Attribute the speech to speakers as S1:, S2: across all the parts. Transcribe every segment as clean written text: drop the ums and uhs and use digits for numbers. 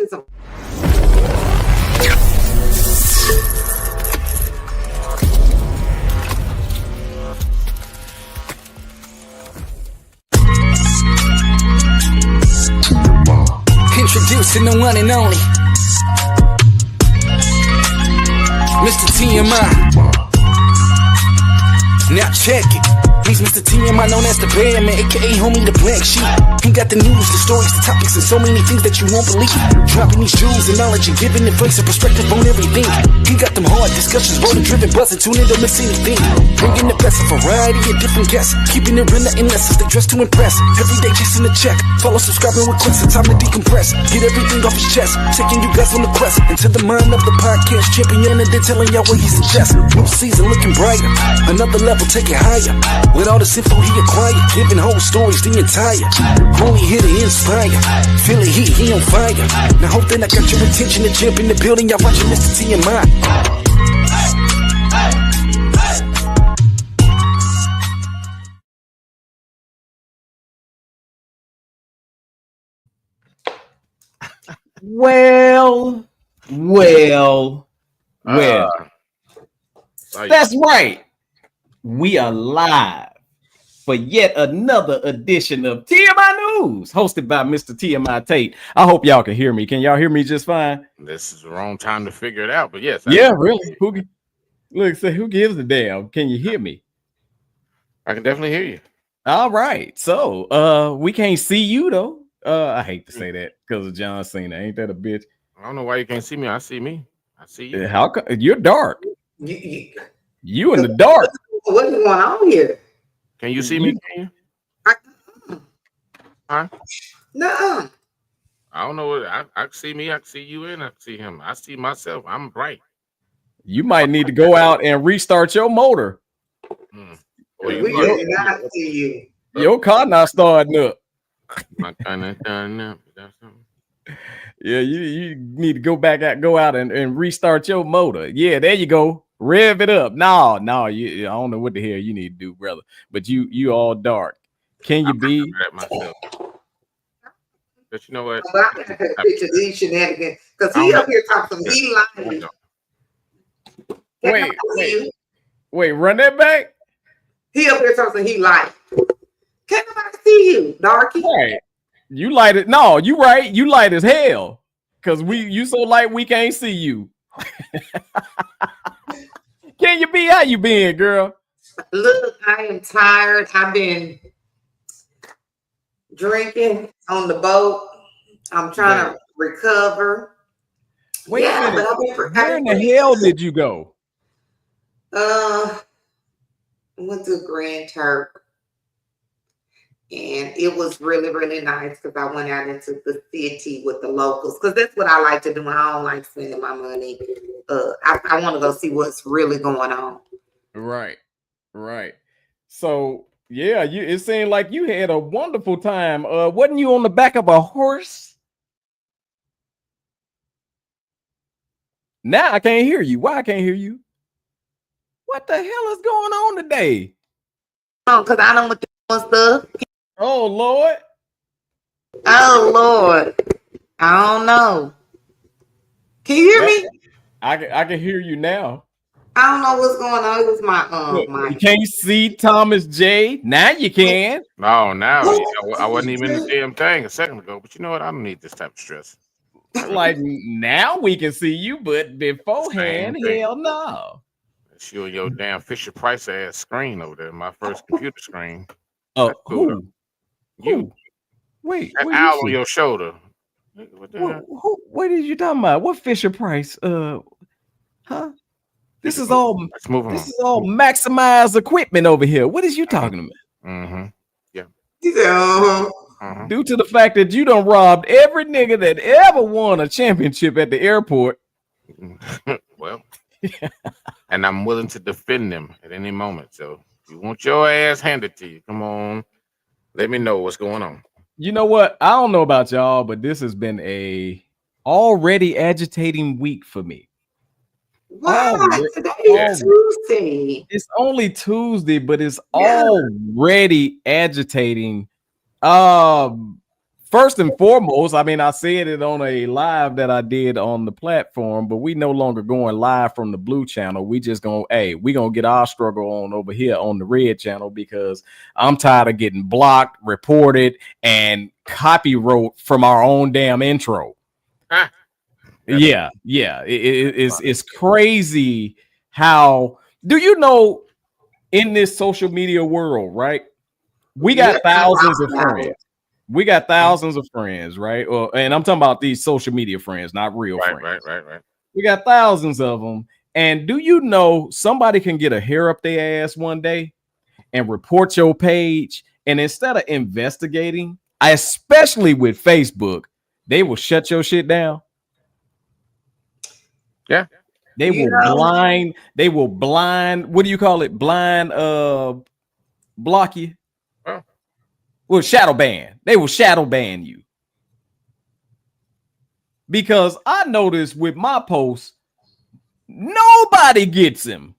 S1: Introducing the one and only MrTMI. Now check it. He's MrTMI, known as the Bearman, aka homie the black sheep. He got the news, the stories, the topics, and so many things that you won't believe. Dropping these jewels and knowledge and giving advice and perspective on everything. He got them hard discussions, road driven, buzzing, tune in, don't miss anything. Bringing the best of variety and different guests, keeping it real and less as they dress to impress. Every day chasing a check, follow, subscribing, request, it's time to decompress. Get everything off his chest, taking you guys on the quest into the mind of the podcast champion, and then telling y'all what he suggests. New season looking brighter, another level, take it higher. With all this info he acquired, giving whole stories the entire. Only here to inspire. Feel it, he on fire. Now hope that I got your attention. The champ in the building, y'all watching MrTMI.
S2: Well. That's right. We are live for yet another edition of TMI News, hosted by MrTMI Tate. I hope y'all can hear me. Can y'all hear me just fine?
S3: This is the wrong time to figure it out, but yes.
S2: Yeah, really. Who gives a damn? Can you hear me?
S3: I can definitely hear you.
S2: All right. So we can't see you though. I hate to say that because of John Cena. Ain't that a bitch?
S3: I don't know why you can't see me. I see me. I see you.
S2: How come you're dark? You in the dark.
S4: What's going on here?
S3: Can you see me? Can you? Huh?
S4: No.
S3: I don't know what I see me. I see you, and I see him. I see myself. I'm bright.
S2: You might need to go out and restart your motor.
S4: We did not see you.
S2: Your car not starting up. Yeah, you need to go out and restart your motor. Yeah, there you go. Rev it up. No, I don't know what the hell you need to do, brother. But you all dark. Can you be?
S3: But you know what?
S4: Well, I got to picture these shenanigans because he up here talking. He lying.
S2: Wait, run that back.
S4: He up here talking. He lying. Can't nobody see you, darky.
S2: Right. You light it. No, you right. You light as hell. Cause you so light we can't see you. Can you be? How you been, girl?
S4: Look, I am tired. I've been drinking on the boat. I'm trying to recover.
S2: Wait a minute. Where in the hell did you go?
S4: Went to Grand Turk. And it was really, really nice because I went out into the city with the locals because that's what I like to do. I don't like spending my money. I want to go see what's really going on.
S2: Right. So, yeah, it seemed like you had a wonderful time. Wasn't you on the back of a horse? Now I can't hear you. Why I can't hear you? What the hell is going on today?
S4: Oh, because I don't want to do stuff.
S2: Oh, Lord.
S4: I don't know. Can you hear me?
S2: I can hear you now.
S4: I don't know what's going on. It was my
S2: You can't see Thomas J. Now you can.
S3: No, now I wasn't even in the damn thing a second ago. But you know what? I don't need this type of stress.
S2: Like now we can see you, but beforehand, hell no.
S3: It's your damn Fisher Price ass screen over there. My first computer screen.
S2: Oh,
S3: cool.
S2: who?
S3: You.
S2: Wait.
S3: That owl on your shoulder.
S2: What are you talking about? What Fisher Price? Huh? This is all maximized equipment over here. What is you talking about?
S3: Mm-hmm.
S2: Yeah. Due to the fact that you done robbed every nigga that ever won a championship at the airport.
S3: Well, and I'm willing to defend them at any moment. So if you want your ass handed to you, come on, let me know what's going on.
S2: You know what? I don't know about y'all, but this has been a already agitating week for me.
S4: Wow, today is Tuesday.
S2: It's only Tuesday, but it's already agitating. For first and foremost, I mean, I said it on a live that I did on the platform, but we no longer going live from the blue channel. We just gonna, hey, we gonna get our struggle on over here on the red channel because I'm tired of getting blocked, reported, and copyright from our own damn intro. Yeah. It's crazy how, do you know, in this social media world, right? We got thousands of friends. We got thousands of friends, right? And I'm talking about these social media friends, not real friends.
S3: Right.
S2: We got thousands of them. And do you know somebody can get a hair up their ass one day and report your page, and instead of investigating, especially with Facebook, they will shut your shit down.
S3: Yeah.
S2: They will blind, what do you call it? Blind block you.
S3: Oh.
S2: Well, shadow ban. They will shadow ban you. Because I noticed with my posts, nobody gets him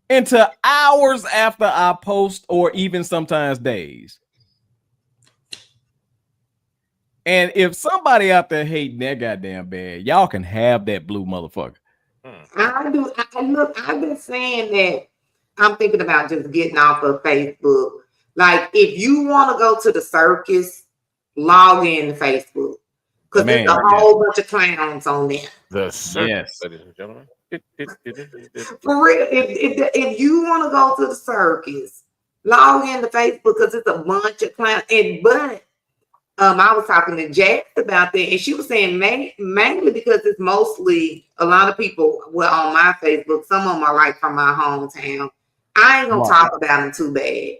S2: until hours after I post, or even sometimes days. And if somebody out there hating that goddamn bad, y'all can have that blue motherfucker.
S4: I do. Look, I've been saying that I'm thinking about just getting off of Facebook. Like, if you want to go to the circus, log in to Facebook. Because there's a whole bunch of clowns on there.
S3: The circus,
S2: yes.
S3: ladies and gentlemen.
S4: For real, if you want to go to the circus, log in to Facebook because it's a bunch of clowns. But I was talking to Jack about that, and she was saying mainly because it's mostly a lot of people on my Facebook. Some of them are like from my hometown. I ain't gonna talk about them too bad.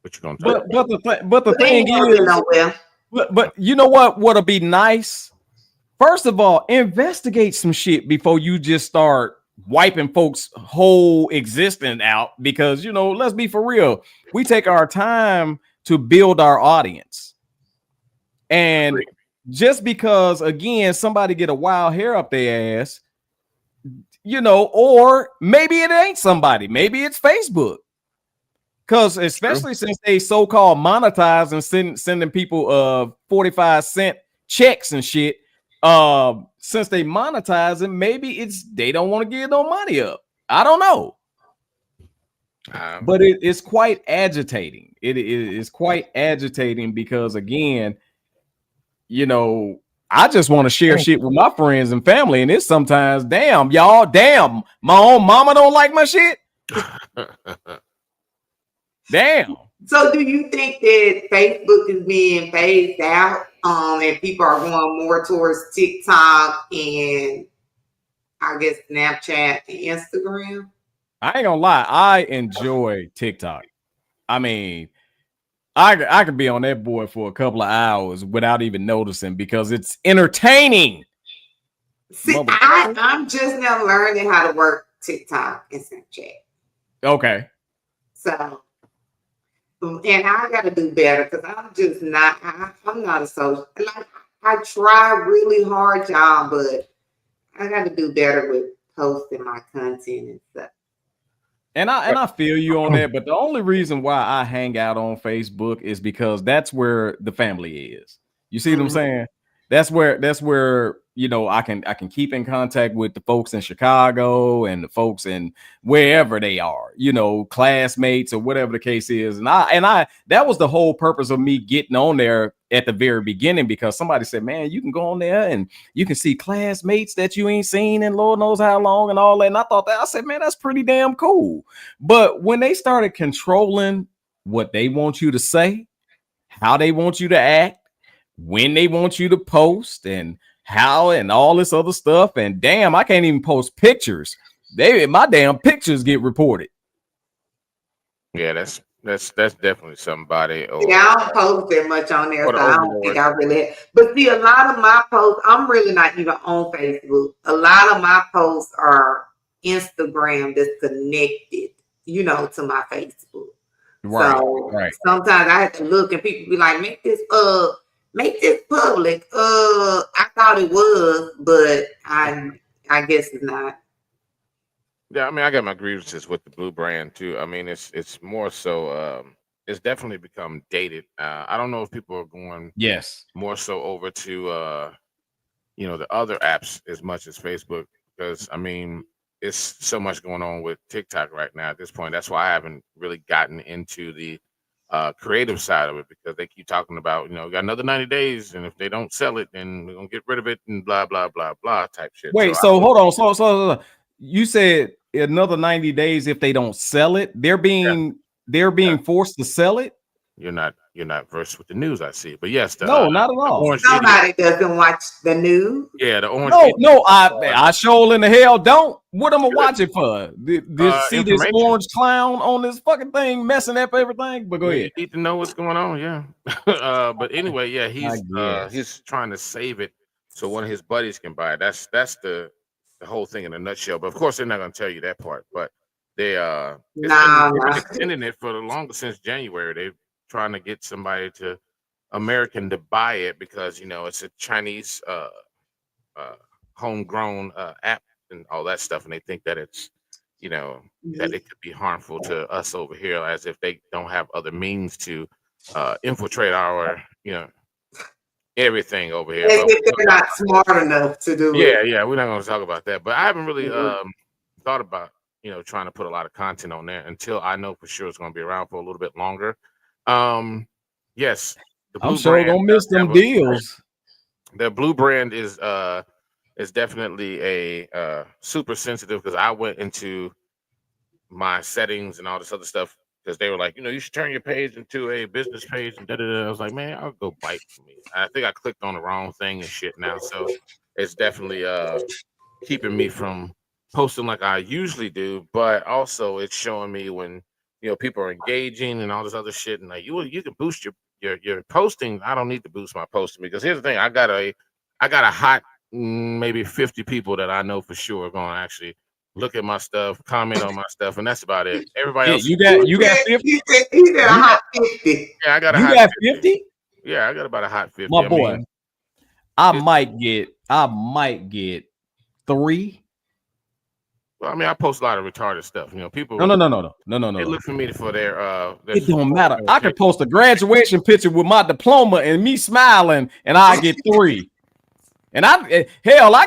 S3: What you gonna talk about?
S2: But the thing is, but you know what'll be nice? First of all, investigate some shit before you just start wiping folks' whole existence out. Because, you know, let's be for real. We take our time to build our audience. And just because, again, somebody get a wild hair up their ass, you know, or maybe it ain't somebody. Maybe it's Facebook. Because especially since they so-called monetize and sending people 45-cent checks and shit, since they monetize it, maybe they don't want to give no money up. I don't know. But it's quite agitating. It is quite agitating because, again, you know, I just want to share shit with my friends and family, and it's sometimes, damn, my own mama don't like my shit. Damn.
S4: So do you think that Facebook is being phased out, and people are going more towards TikTok and I guess Snapchat and Instagram?
S2: I ain't gonna lie, I enjoy TikTok. I mean, I could be on that board for a couple of hours without even noticing because it's entertaining.
S4: See, I'm just now learning how to work TikTok and Snapchat.
S2: Okay.
S4: So, and I got to do better because I'm just not. I'm not a social. Like, I try really hard, y'all, but I got to do better with posting my content and stuff.
S2: And I feel you on that, but the only reason why I hang out on Facebook is because that's where the family is. You see what I'm saying? That's where you know I can keep in contact with the folks in Chicago and the folks in wherever they are, you know, classmates or whatever the case is. And I that was the whole purpose of me getting on there at the very beginning, because somebody said, man, you can go on there and you can see classmates that you ain't seen in Lord knows how long and all that. And I thought that, I said, man, that's pretty damn cool. But when they started controlling what they want you to say, how they want you to act, when they want you to post, and how, and all this other stuff, and damn, I can't even post pictures. My damn pictures get reported.
S3: Yeah, that's definitely somebody.
S4: Yeah, I don't post that much on there, so I don't think I really. But see, a lot of my posts, I'm really not even on Facebook. A lot of my posts are Instagram that's connected, you know, to my Facebook.
S2: Right.
S4: So
S2: right.
S4: Sometimes I have to look, and people be like, make this public. I thought it was, but I guess it's not.
S3: Yeah, I mean, I got my grievances with the blue brand too. I mean, it's more so it's definitely become dated. I don't know if people are going
S2: Yes.
S3: more so over to the other apps as much as Facebook, because I mean it's so much going on with TikTok right now at this point. That's why I haven't really gotten into the creative side of it, because they keep talking about, we got another 90 days, and if they don't sell it, then we're gonna get rid of it and blah blah blah blah type shit.
S2: Wait, so hold on. So you said another 90 days if they don't sell it. They're being forced to sell it.
S3: You're not versed with the news, I see. But yes,
S2: no, not at all.
S4: Somebody doesn't watch the news.
S3: Yeah, the orange.
S2: No, I sure in the hell don't. What am I watching for? See this orange clown on this fucking thing messing up everything? But go ahead.
S3: You need to know what's going on, yeah. But anyway, yeah, he's trying to save it so one of his buddies can buy it. That's the whole thing in a nutshell. But of course, they're not going to tell you that part. But they've been extending it for the longest since January. They're trying to get somebody American to buy it, because it's a Chinese homegrown app and all that stuff, and they think that it's that it could be harmful to us over here, as if they don't have other means to infiltrate our everything over here.
S4: As if they're not smart enough to do it.
S3: Yeah, we're not going to talk about that, but I haven't really thought about trying to put a lot of content on there until I know for sure it's going to be around for a little bit longer. Yes,
S2: I'm sure gonna miss them deals.
S3: The blue brand is definitely a super sensitive, because I went into my settings and all this other stuff, because they were like, you should turn your page into a business page and da-da-da. I was like, man, I'll go bite for me. I think I clicked on the wrong thing and shit now, so it's definitely keeping me from posting like I usually do, but also it's showing me when people are engaging and all this other shit, and like you can boost your posting. I don't need to boost my posting, because here's the thing: I got a hot maybe 50 people that I know for sure are going to actually look at my stuff, comment on my stuff, and that's about it. Everybody else,
S2: you got 50.
S4: He said a hot 50.
S3: Yeah, I got a
S2: hot. You got 50.
S3: Yeah, I got about a hot 50.
S2: My boy, I might get 3.
S3: Well, I mean, I post a lot of retarded stuff. People.
S2: No.
S3: They look for me for their.
S2: It don't matter. I can post a graduation picture with my diploma and me smiling, and I get 3. And I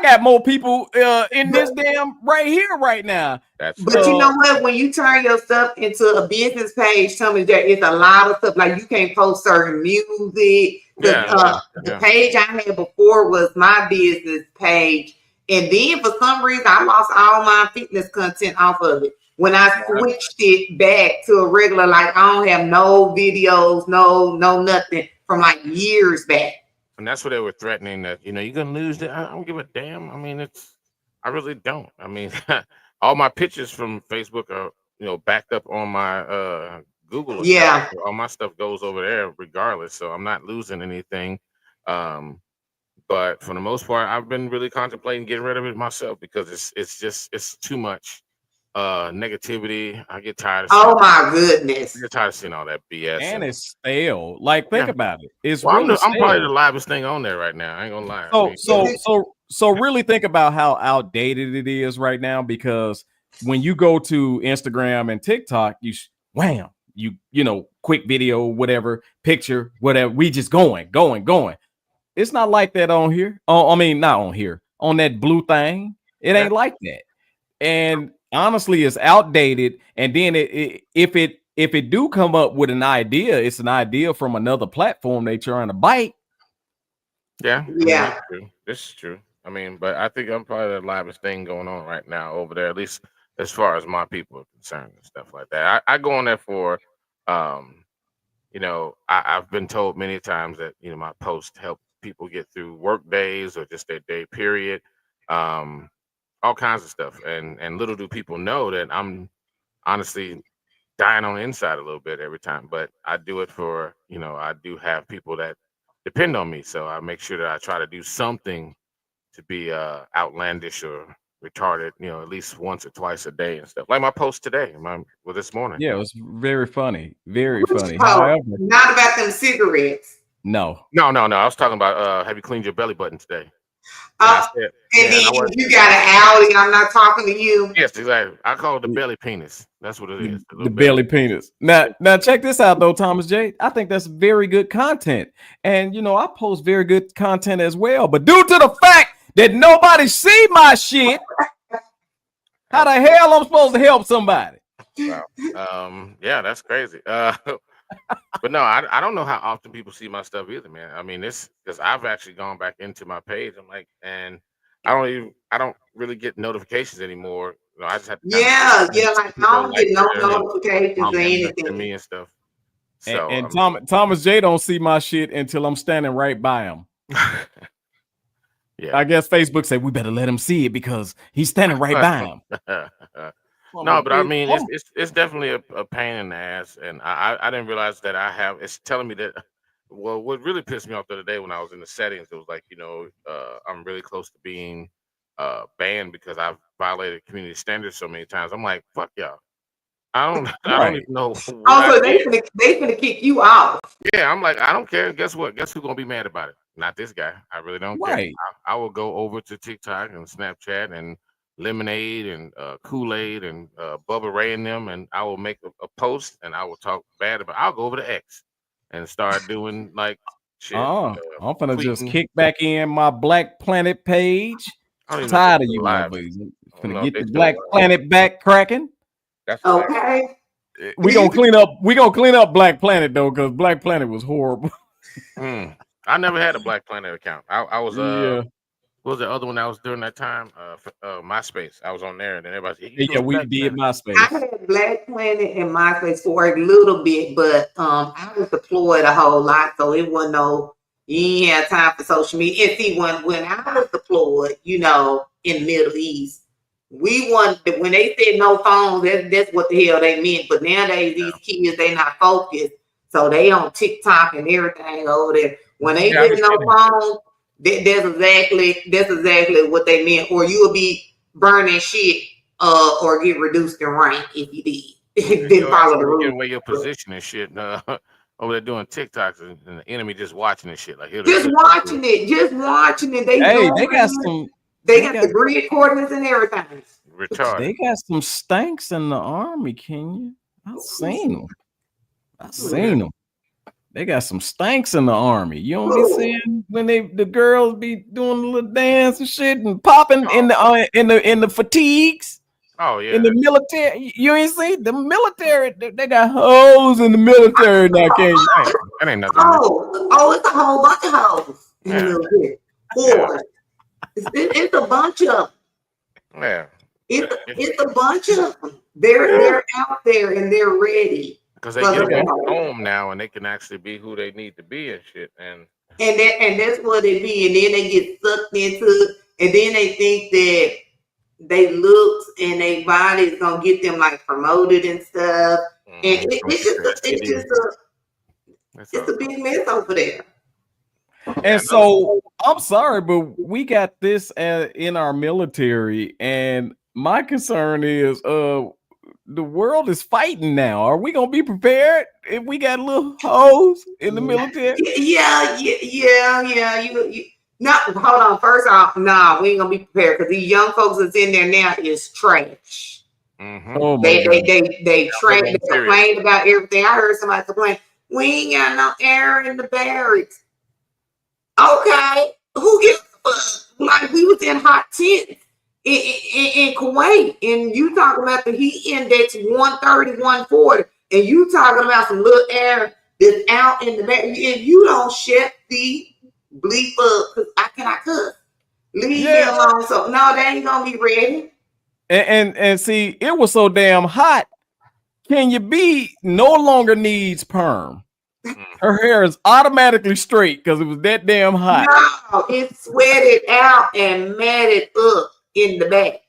S2: got more people in this damn right here right now.
S4: But you know what? When you turn your stuff into a business page, tell me that it's a lot of stuff. Like you can't post certain music. The page I had before was my business page. And then for some reason, I lost all my fitness content off of it. When I switched it back to a regular, like I don't have no videos, no nothing from like years back.
S3: And that's what they were threatening, that, you're going to lose it. I don't give a damn. I mean, I really don't. I mean, all my pictures from Facebook are, backed up on my Google account.
S4: Yeah.
S3: All my stuff goes over there regardless. So I'm not losing anything. But for the most part, I've been really contemplating getting rid of it myself, because it's too much negativity. I get tired of
S4: oh my goodness.
S3: I get tired of seeing all that BS.
S2: And it's stale. Like, think about it. It's
S3: I'm
S2: really
S3: probably the livest thing on there right now. I ain't gonna lie.
S2: So really think about how outdated it is right now, because when you go to Instagram and TikTok, quick video, whatever, picture, whatever, we just going. It's not like that on here. Oh, I mean, not on here. On that blue thing, it ain't like that. And honestly, it's outdated. And then if it do come up with an idea, it's an idea from another platform they trying to bite.
S3: Yeah. This is true. I mean, but I think I'm probably the livest thing going on right now over there, at least as far as my people are concerned and stuff like that. I go on there for, I've been told many times that, my posts help people get through work days or just their day period, all kinds of stuff. And little do people know that I'm honestly dying on the inside a little bit every time, but I do it for, I do have people that depend on me. So I make sure that I try to do something to be outlandish or retarded, at least once or twice a day and stuff. Like my post today, this morning.
S2: Yeah, it was very funny. Very funny.
S4: However, not about them cigarettes.
S2: No.
S3: I was talking about have you cleaned your belly button today? I said,
S4: and then you got an Audi. I'm not talking to you.
S3: Yes, exactly. I call it the belly penis. That's what it is.
S2: The belly penis. Now check this out though, Thomas J. I think that's very good content. And you know, I post very good content as well. But due to the fact that nobody see my shit, how the hell I'm supposed to help somebody?
S3: Wow. Yeah, that's crazy. But no, I don't know how often people see my stuff either, man. I mean, this because I've actually gone back into my page. I'm like, and I don't really get notifications anymore. You know, I just have to
S4: like I don't get no notifications or anything
S3: to me and stuff. So
S2: and Thomas J don't see my shit until I'm standing right by him.
S3: Yeah,
S2: I guess Facebook said we better let him see it because he's standing right by him.
S3: No, but I mean, it's definitely a pain in the ass, and I didn't realize that it's telling me that. Well, what really pissed me off the other day when I was in the settings, it was like, you know, I'm really close to being banned because I've violated community standards so many times. I'm like, fuck y'all. I don't even know.
S4: So they finna kick you out.
S3: Yeah, I'm like, I don't care. Guess what? Guess who's gonna be mad about it? Not this guy. I really don't care. I will go over to TikTok and Snapchat and Lemonade and Kool-Aid and Bubba Ray and them, and I will make a post and I will talk bad about. I'll go over to X and start doing like shit.
S2: I'm gonna just kick back in my Black Planet page. I'm tired of you, motherfuckers. Gonna get the Black Planet back cracking.
S3: That's
S4: okay.
S2: We gonna clean up Black Planet though, because Black Planet was horrible.
S3: I never had a Black Planet account. I was what was the other one that was during that time? MySpace. I was on there, and then everybody.
S2: We did MySpace.
S4: I had Black Planet and MySpace for a little bit, but I was deployed a whole lot, so it wasn't you ain't have time for social media. And see, when I was deployed, you know, in the Middle East, when they said no phones, that's what the hell they meant. But nowadays, these kids, they not focused, so they on TikTok and everything over there. When they get no phone. That's exactly what they meant. Or you will be burning shit or get reduced in rank if you did. Didn't follow the rules.
S3: Giving away your position and shit. Over there doing TikToks and the enemy just watching this shit. Like
S4: just watching it. They got the grid coordinates and everything.
S3: Retarded.
S2: They got some stanks in the army, Kenya. I've seen them. They got some stanks in the army. You don't be seeing when the girls be doing a little dance and shit and popping in the fatigues.
S3: Oh yeah.
S2: In the military, you ain't see the military. They got hoes in the military now, Kenya.
S3: That ain't nothing.
S4: It's a whole bunch of hoes in the military. It's a bunch of them.
S3: Yeah.
S4: It's a bunch of them. They're out there and they're ready.
S3: Because they get home now and they can actually be who they need to be and shit. And
S4: that's what it be. And then they get sucked into it. And then they think that they looks and their body is gonna get them like promoted and stuff. And it's a big mess over there.
S2: And so I'm sorry, but we got this in our military, and my concern is the world is fighting now. Are we gonna be prepared if we got little hoes in the military?
S4: Yeah. No, hold on. First off, we ain't gonna be prepared because these young folks that's in there now is trash.
S3: Mm-hmm.
S2: Oh
S4: they complain about everything. I heard somebody complain, we ain't got no air in the barracks. Okay, who gives a fuck? Like we was in hot tents in Kuwait, and you talking about the heat index 130, 140, and you talking about some little air that's out in the back, and you don't shut the bleep up because I cannot cook. Leave me alone. So no, they ain't gonna be ready.
S2: And see, it was so damn hot. Kenya B no longer needs perm. Her hair is automatically straight because it was that damn hot.
S4: No, it sweated out and matted up in the back.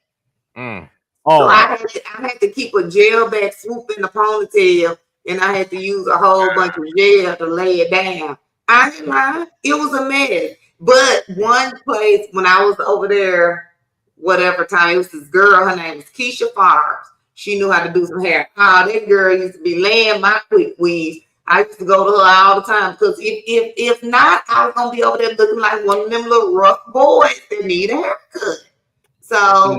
S4: So I had to keep a gel back swoop in the ponytail, and I had to use a whole bunch of gel to lay it down. I didn't lie. It was a mess. But one place when I was over there, whatever time, it was this girl, her name was Keisha Farms. She knew how to do some hair. Oh, that girl used to be laying my quick weaves. I used to go to her all the time because if not, I was gonna be over there looking like one of them little rough boys that need a haircut. So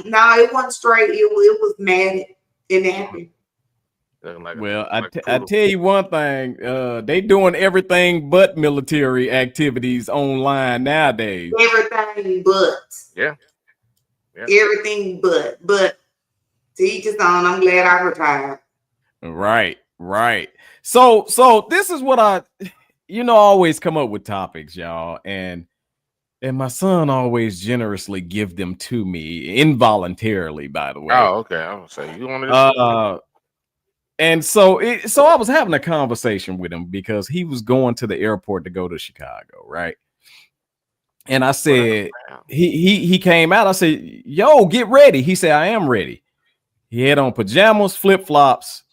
S4: no, it wasn't straight. It was matted and nappy.
S2: Well, I tell you one thing, they doing everything but military activities online nowadays.
S4: Everything but.
S3: Yeah.
S4: Everything but to each his own. I'm glad I retired.
S2: Right. So this is what I always come up with topics, y'all, and my son always generously give them to me involuntarily, by the way.
S3: Oh, okay. I was say you want to.
S2: And so I was having a conversation with him because he was going to the airport to go to Chicago, right? And I said, he came out. I said, yo, get ready. He said, I am ready. He had on pajamas, flip-flops,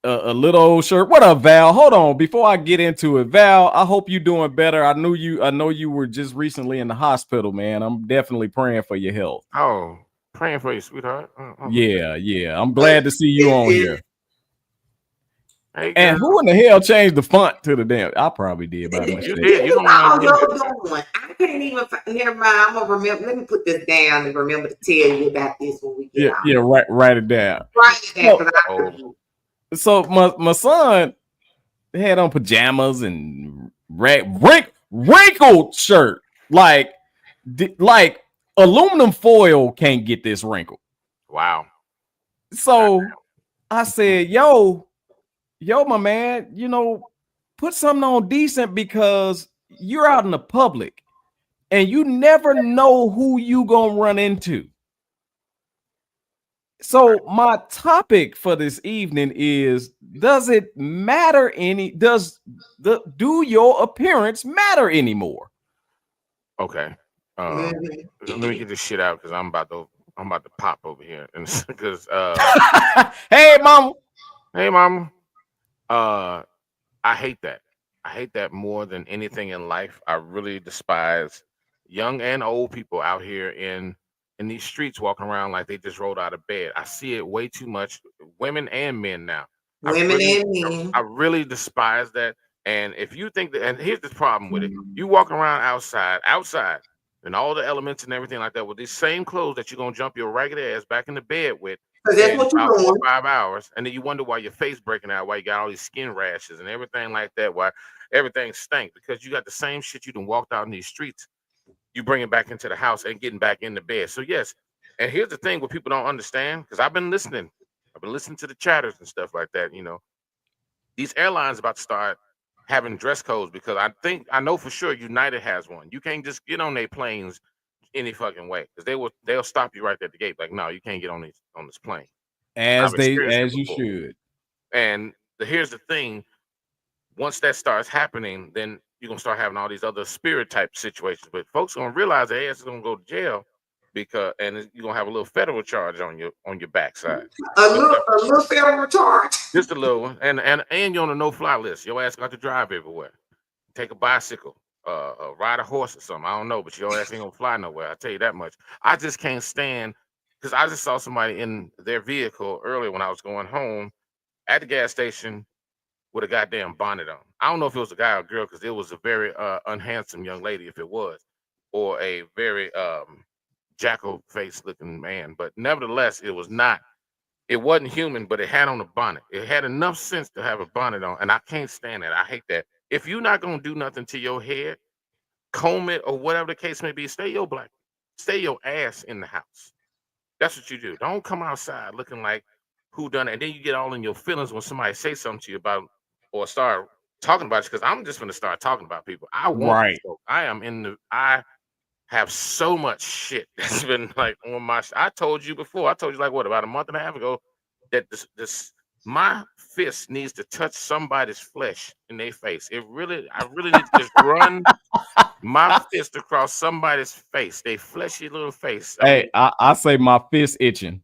S2: a little old shirt. What up, Val? Hold on. Before I get into it, Val, I hope you're doing better. I know you were just recently in the hospital, man. I'm definitely praying for your health.
S3: Oh, praying for you, sweetheart.
S2: Yeah. I'm glad to see you on here.
S3: Hey,
S2: and who in the hell changed the font to the damn? I probably did by mistake.
S3: You did. You don't
S4: know doing. I can't even. Never mind. I'm gonna remember. Let me put this down and remember to tell you about this when we get out.
S2: Yeah. Write it down.
S4: Write it down.
S2: So my son had on pajamas and wrinkled shirt, like aluminum foil can't get this wrinkled.
S3: Wow.
S2: So I said, yo, my man, put something on decent because you're out in the public and you never know who you gonna run into. So my topic for this evening is, does it matter do your appearance matter anymore?
S3: Okay. Let me get this shit out because I'm about to pop over here and because
S2: hey mama.
S3: I hate that. I hate that more than anything in life. I really despise young and old people out here in these streets walking around like they just rolled out of bed. I see it way too much. Women and men now.
S4: Women and men.
S3: I really despise that. And if you think that, and here's the problem with it: you walk around outside, and all the elements and everything like that with these same clothes that you're gonna jump your ragged ass back in the bed with.
S4: That's what you're doing.
S3: 4 or 5 hours, and then you wonder why your face breaking out, why you got all these skin rashes and everything like that, why everything stank, because you got the same shit you done walked out in these streets. You bring it back into the house and getting back in the bed. So yes, and here's the thing: what people don't understand, because I've been listening to the chatters and stuff like that. These airlines about to start having dress codes because I know for sure United has one. You can't just get on their planes any fucking way because they'll stop you right there at the gate. Like, no, you can't get on this plane.
S2: As you should.
S3: And here's the thing: once that starts happening, then you're gonna start having all these other spirit type situations. But folks gonna realize their ass is gonna go to jail and you're gonna have a little federal charge on your backside.
S4: A little federal charge.
S3: Just a little one. And you're on a no-fly list. Your ass got to drive everywhere. Take a bicycle. Ride a horse or something. I don't know, but your ass ain't gonna fly nowhere. I tell you that much. I just can't stand because I just saw somebody in their vehicle earlier when I was going home at the gas station with a goddamn bonnet on. I don't know if it was a guy or a girl because it was a very unhandsome young lady if it was, or a very jackal face looking man. But nevertheless, it wasn't human, but it had on a bonnet. It had enough sense to have a bonnet on, and I can't stand that. I hate that. If you're not gonna do nothing to your head, comb it or whatever the case may be, stay your ass in the house. That's what you do. Don't come outside looking like who done it, and then you get all in your feelings when somebody say something to you about or start talking about you. Because I'm just gonna start talking about people. I have so much shit that's been like on my. I told you before. I told you like what about a month and a half ago that this my fist needs to touch somebody's flesh in their face. I really need to just run my fist across somebody's face, their fleshy little face.
S2: I say my fist itching.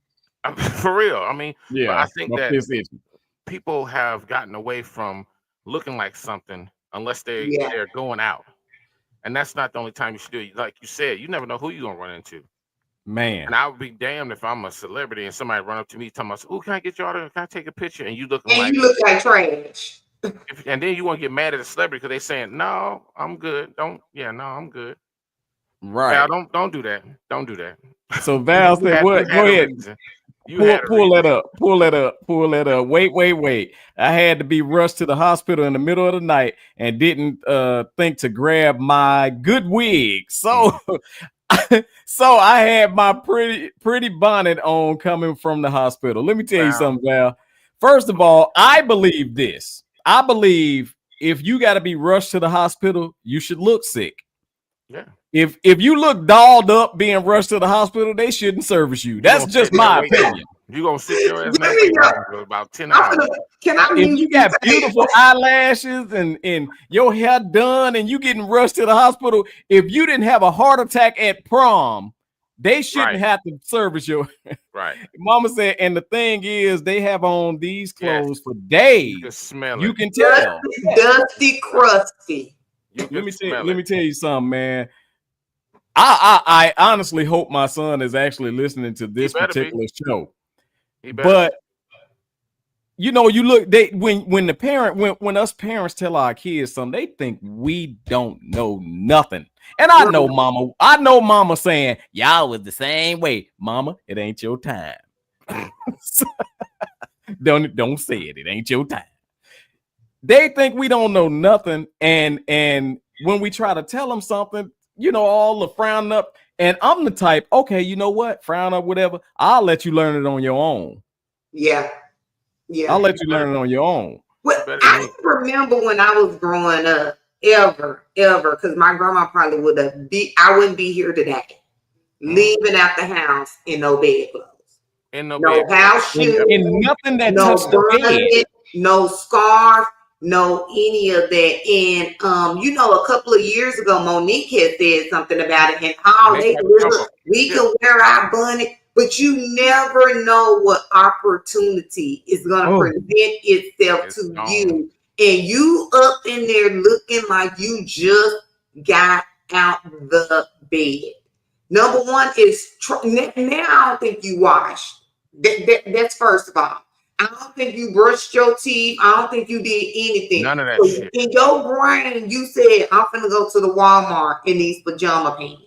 S3: For real. I mean,
S2: yeah,
S3: I think that people have gotten away from looking like something unless they're going out. And that's not the only time you should do it. Like you said, you never know who you're gonna run into.
S2: Man.
S3: And I would be damned if I'm a celebrity and somebody run up to me talking about, "Oh, can I get your autograph? Can I take a picture?" And you looking
S4: And
S3: like
S4: you look like trash.
S3: and then you want to get mad at the celebrity because they saying, "No, I'm good. No, I'm good."
S2: Right.
S3: Val, don't do that. Don't do that.
S2: So Val said, "What? Go ahead. Pull that up. Pull that up. Pull that up. Wait. I had to be rushed to the hospital in the middle of the night and didn't think to grab my good wig. So so I had my pretty bonnet on coming from the hospital. Let me tell you something, Val. First of all, I believe this. I believe if you got to be rushed to the hospital, you should look sick.
S3: Yeah.
S2: If you look dolled up being rushed to the hospital, they shouldn't service you. That's just my opinion.
S3: You gonna sit your ass for about 10 hours.
S2: If you got beautiful eyelashes and your hair done and you getting rushed to the hospital, if you didn't have a heart attack at prom, they shouldn't have to service you.
S3: Right.
S2: Mama said, and the thing is, they have on these clothes for days.
S3: You can smell
S2: you
S3: it.
S2: can tell.
S4: Dusty, crusty.
S2: Let me tell you something, man. I honestly hope my son is actually listening to this particular show. But you know, you look, when us parents tell our kids something, they think we don't know nothing. And I know mama saying, y'all was the same way. Mama, it ain't your time. Don't say it. It ain't your time. They think we don't know nothing. And when we try to tell them something, you know, all the frown up. And I'm the type, okay, you know what? Frown up, whatever. I'll let you learn it on your own.
S4: Yeah.
S2: I'll let you learn it on your own.
S4: Well, I remember when I was growing up, ever, because my grandma probably I wouldn't be here today. Leaving out the house in no bed clothes.
S3: In no
S4: house shoes.
S2: And nothing that touched the bed.
S4: No scarf. No, any of that. And you know, a couple of years ago, Monique had said something about it, and we can wear our bunny, but you never know what opportunity is going to present itself to you, and you up in there looking like you just got out the bed. Number one is now I don't think you washed. That's first of all. I don't think you brushed your teeth. I don't think you did anything.
S3: None of that shit.
S4: In your brain, you said, I'm finna go to the Walmart in these pajama pants.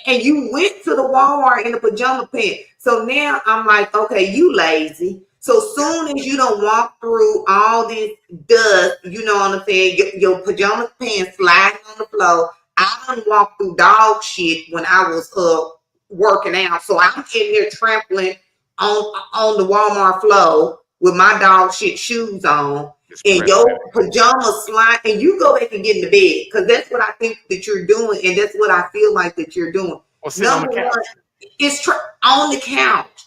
S4: And you went to the Walmart in the pajama pants. So now I'm like, okay, you lazy. So soon as you don't walk through all this dust, you know what I'm saying, your pajama pants sliding on the floor. I done walked through dog shit when I was working out. So I'm in there trampling on the Walmart floor with my dog shit shoes on and your pajamas slide, and you go back and get in the bed, because that's what I think that you're doing, and that's what I feel like that you're doing. Number one, it's on the couch.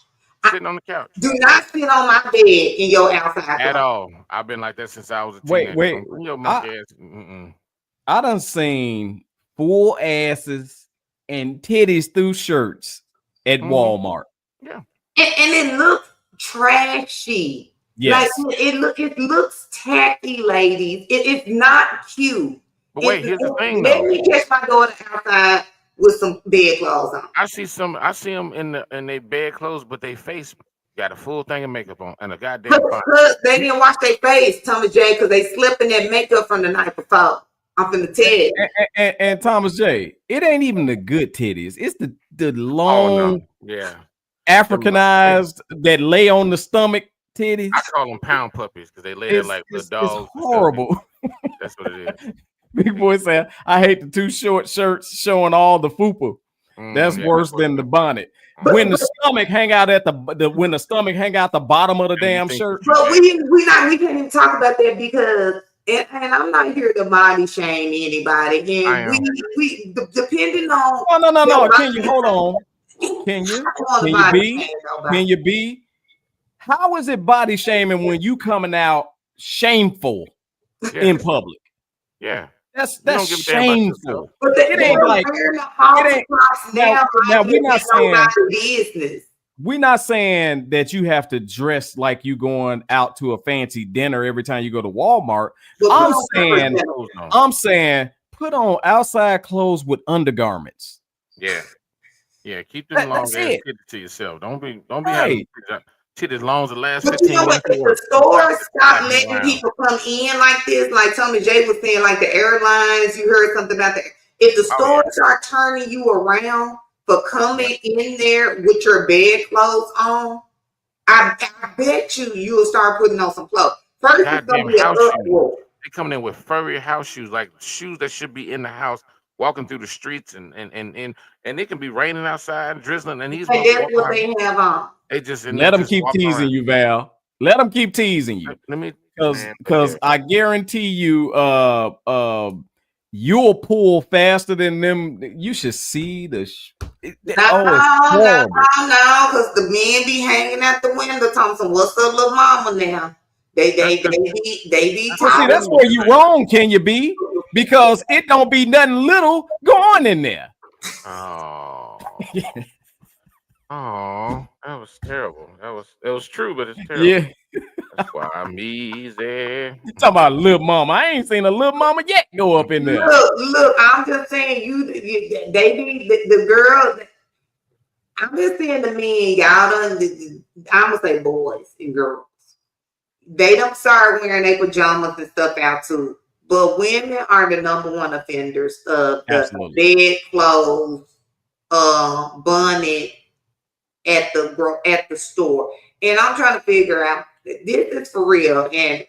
S3: Sitting on the couch.
S4: Do not sit on my bed in your outside
S3: at all. I've been like that since I was a teenager.
S2: I done seen full asses and titties through shirts at Walmart.
S3: Yeah.
S4: And it looks trashy.
S2: Yes.
S4: Like it looks tacky, ladies. It's not cute.
S3: But wait, here's the thing,
S4: Let me catch my daughter outside with some bed clothes on.
S3: I see them in their bed clothes, but they face got a full thing of makeup on and a goddamn
S4: because they didn't wash their face, Thomas J, because they slipped in that makeup from the night before. I'm finna tell you.
S2: And Thomas J, it ain't even the good titties. It's the long, Africanized that lay on the stomach titties.
S3: I call them pound puppies because they lay there like the dogs.
S2: It's horrible.
S3: That's what it is.
S2: Big boy said, I hate the too short shirts showing all the fuupa. That's worse than the bonnet. When the stomach hang out at when the stomach hang out the bottom of the damn shirt.
S4: But we can't even talk about that because and I'm not here to body shame anybody. And we depending on
S2: no. Can you hold on? Can you be? How is it body shaming when you coming out shameful in public?
S3: Yeah.
S2: That's shameful.
S4: But it ain't like
S2: now we're not saying that you have to dress like you going out to a fancy dinner every time you go to Walmart. I'm saying put on outside clothes with undergarments.
S3: Yeah. Yeah, keep them long ass
S2: it.
S3: titties to yourself. Don't be
S2: Right.
S3: having titties long as the last
S4: But
S3: 15
S4: you know what?
S3: minutes of
S4: If
S3: work.
S4: the stores stop
S3: Flapping
S4: letting
S3: around.
S4: people come in like this, like Tommy J was saying, like the airlines, you heard something about that. If the stores start turning you around for coming in there with your bed clothes on, I bet you will start putting on some clothes. First, it's gonna
S3: Goddamn
S4: be an
S3: house shoes.
S4: uproar.
S3: They coming in with furry house shoes, like shoes that should be in the house, walking through the streets, and it can be raining outside, drizzling, and he's
S4: And
S3: walking
S4: that's what
S3: around.
S4: they have on.
S3: They just
S2: Let them keep teasing you, Val. Let them keep teasing you.
S3: Let me,
S2: because I guarantee you, you'll pull faster than them. You should see the.
S4: No, because the men be hanging out the window, Thompson. What's up, little mama? Now they be.
S2: See, that's where you wrong. Can you be? Because it don't be nothing little going in there.
S3: Oh. Oh, that was terrible. It was true, but it's terrible.
S2: Yeah.
S3: That's why I'm easy.
S2: You talking about little mama? I ain't seen a little mama yet go up in there.
S4: Look, I'm just saying they be the girls. I'm just saying the men, I'm gonna say boys and girls. They don't start wearing their pajamas and stuff out too. But women are the #1 offenders of the bed clothes, bonnet at the store. And I'm trying to figure out, this is for real. And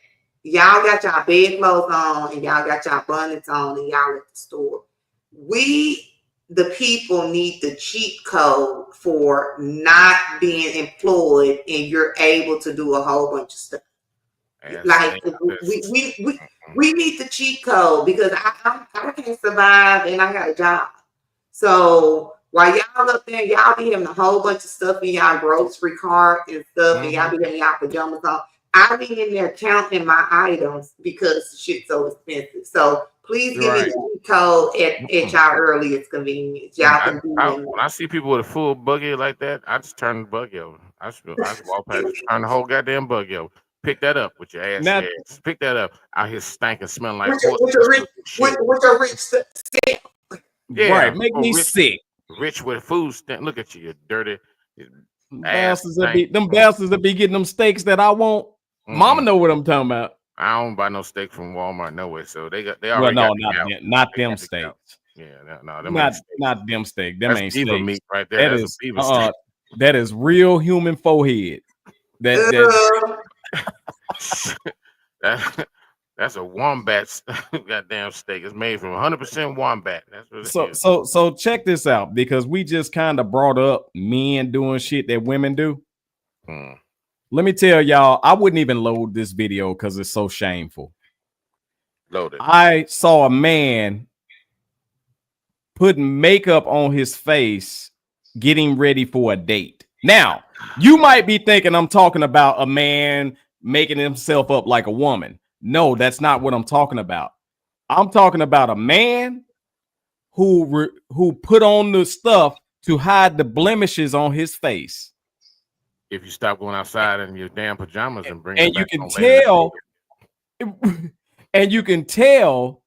S4: y'all got y'all bed clothes on and y'all got y'all bonnets on and y'all at the store. We, the people, need the cheat code for not being employed and you're able to do a whole bunch of stuff. Like we need the cheat code because I can't survive and I got a job. So while y'all up there, y'all be having a whole bunch of stuff in y'all grocery cart and stuff, and y'all be having y'all pajamas on. I be in there counting my items because shit's so expensive. So please give me the cheat code at y'all earliest convenience. Y'all can do
S3: when I see people with a full buggy like that, I just turn the buggy over. I just walk past, turn the whole goddamn buggy over. Pick that up with your ass. Pick that up. Out here stinking, smelling like horse.
S4: With your rich stuff.
S2: Yeah, right. Make me sick.
S3: Rich with food stamp. Look at you dirty
S2: bastards that be getting them steaks that I want. Mama know what I'm talking about.
S3: I don't buy no steak from Walmart nowhere, so they already
S2: not them steaks.
S3: Yeah,
S2: not them steak. Them ain't steak
S3: meat right there.
S2: That is real human forehead.
S3: That's a wombat goddamn steak. It's made from 100% wombat. That's what it is.
S2: So check this out, because we just kind of brought up men doing shit that women do. Let me tell y'all, I wouldn't even load this video because it's so shameful.
S3: Load it.
S2: I saw a man putting makeup on his face, getting ready for a date. Now, you might be thinking I'm talking about a man making himself up like a woman. No, that's not what I'm talking about. I'm talking about a man who put on the stuff to hide the blemishes on his face.
S3: If you stop going outside in your damn pajamas and bring
S2: and you can tell, and you can tell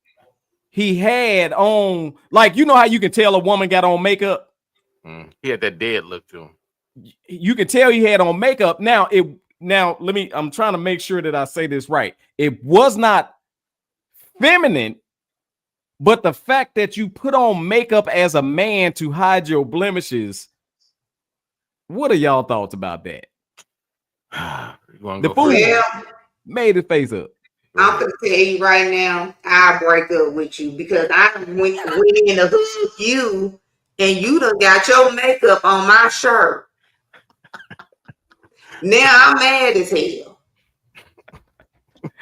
S2: he had on, like, you know how you can tell a woman got on makeup?
S3: He had that dead look to him.
S2: You can tell he had on makeup. Now I'm trying to make sure that I say this right. It was not feminine, but the fact that you put on makeup as a man to hide your blemishes. What are y'all thoughts about that? The fool made his face up.
S4: I'm gonna tell you right now, I'll break up with you because I went in to hook you and you done got your makeup on my shirt. Now I'm mad as hell.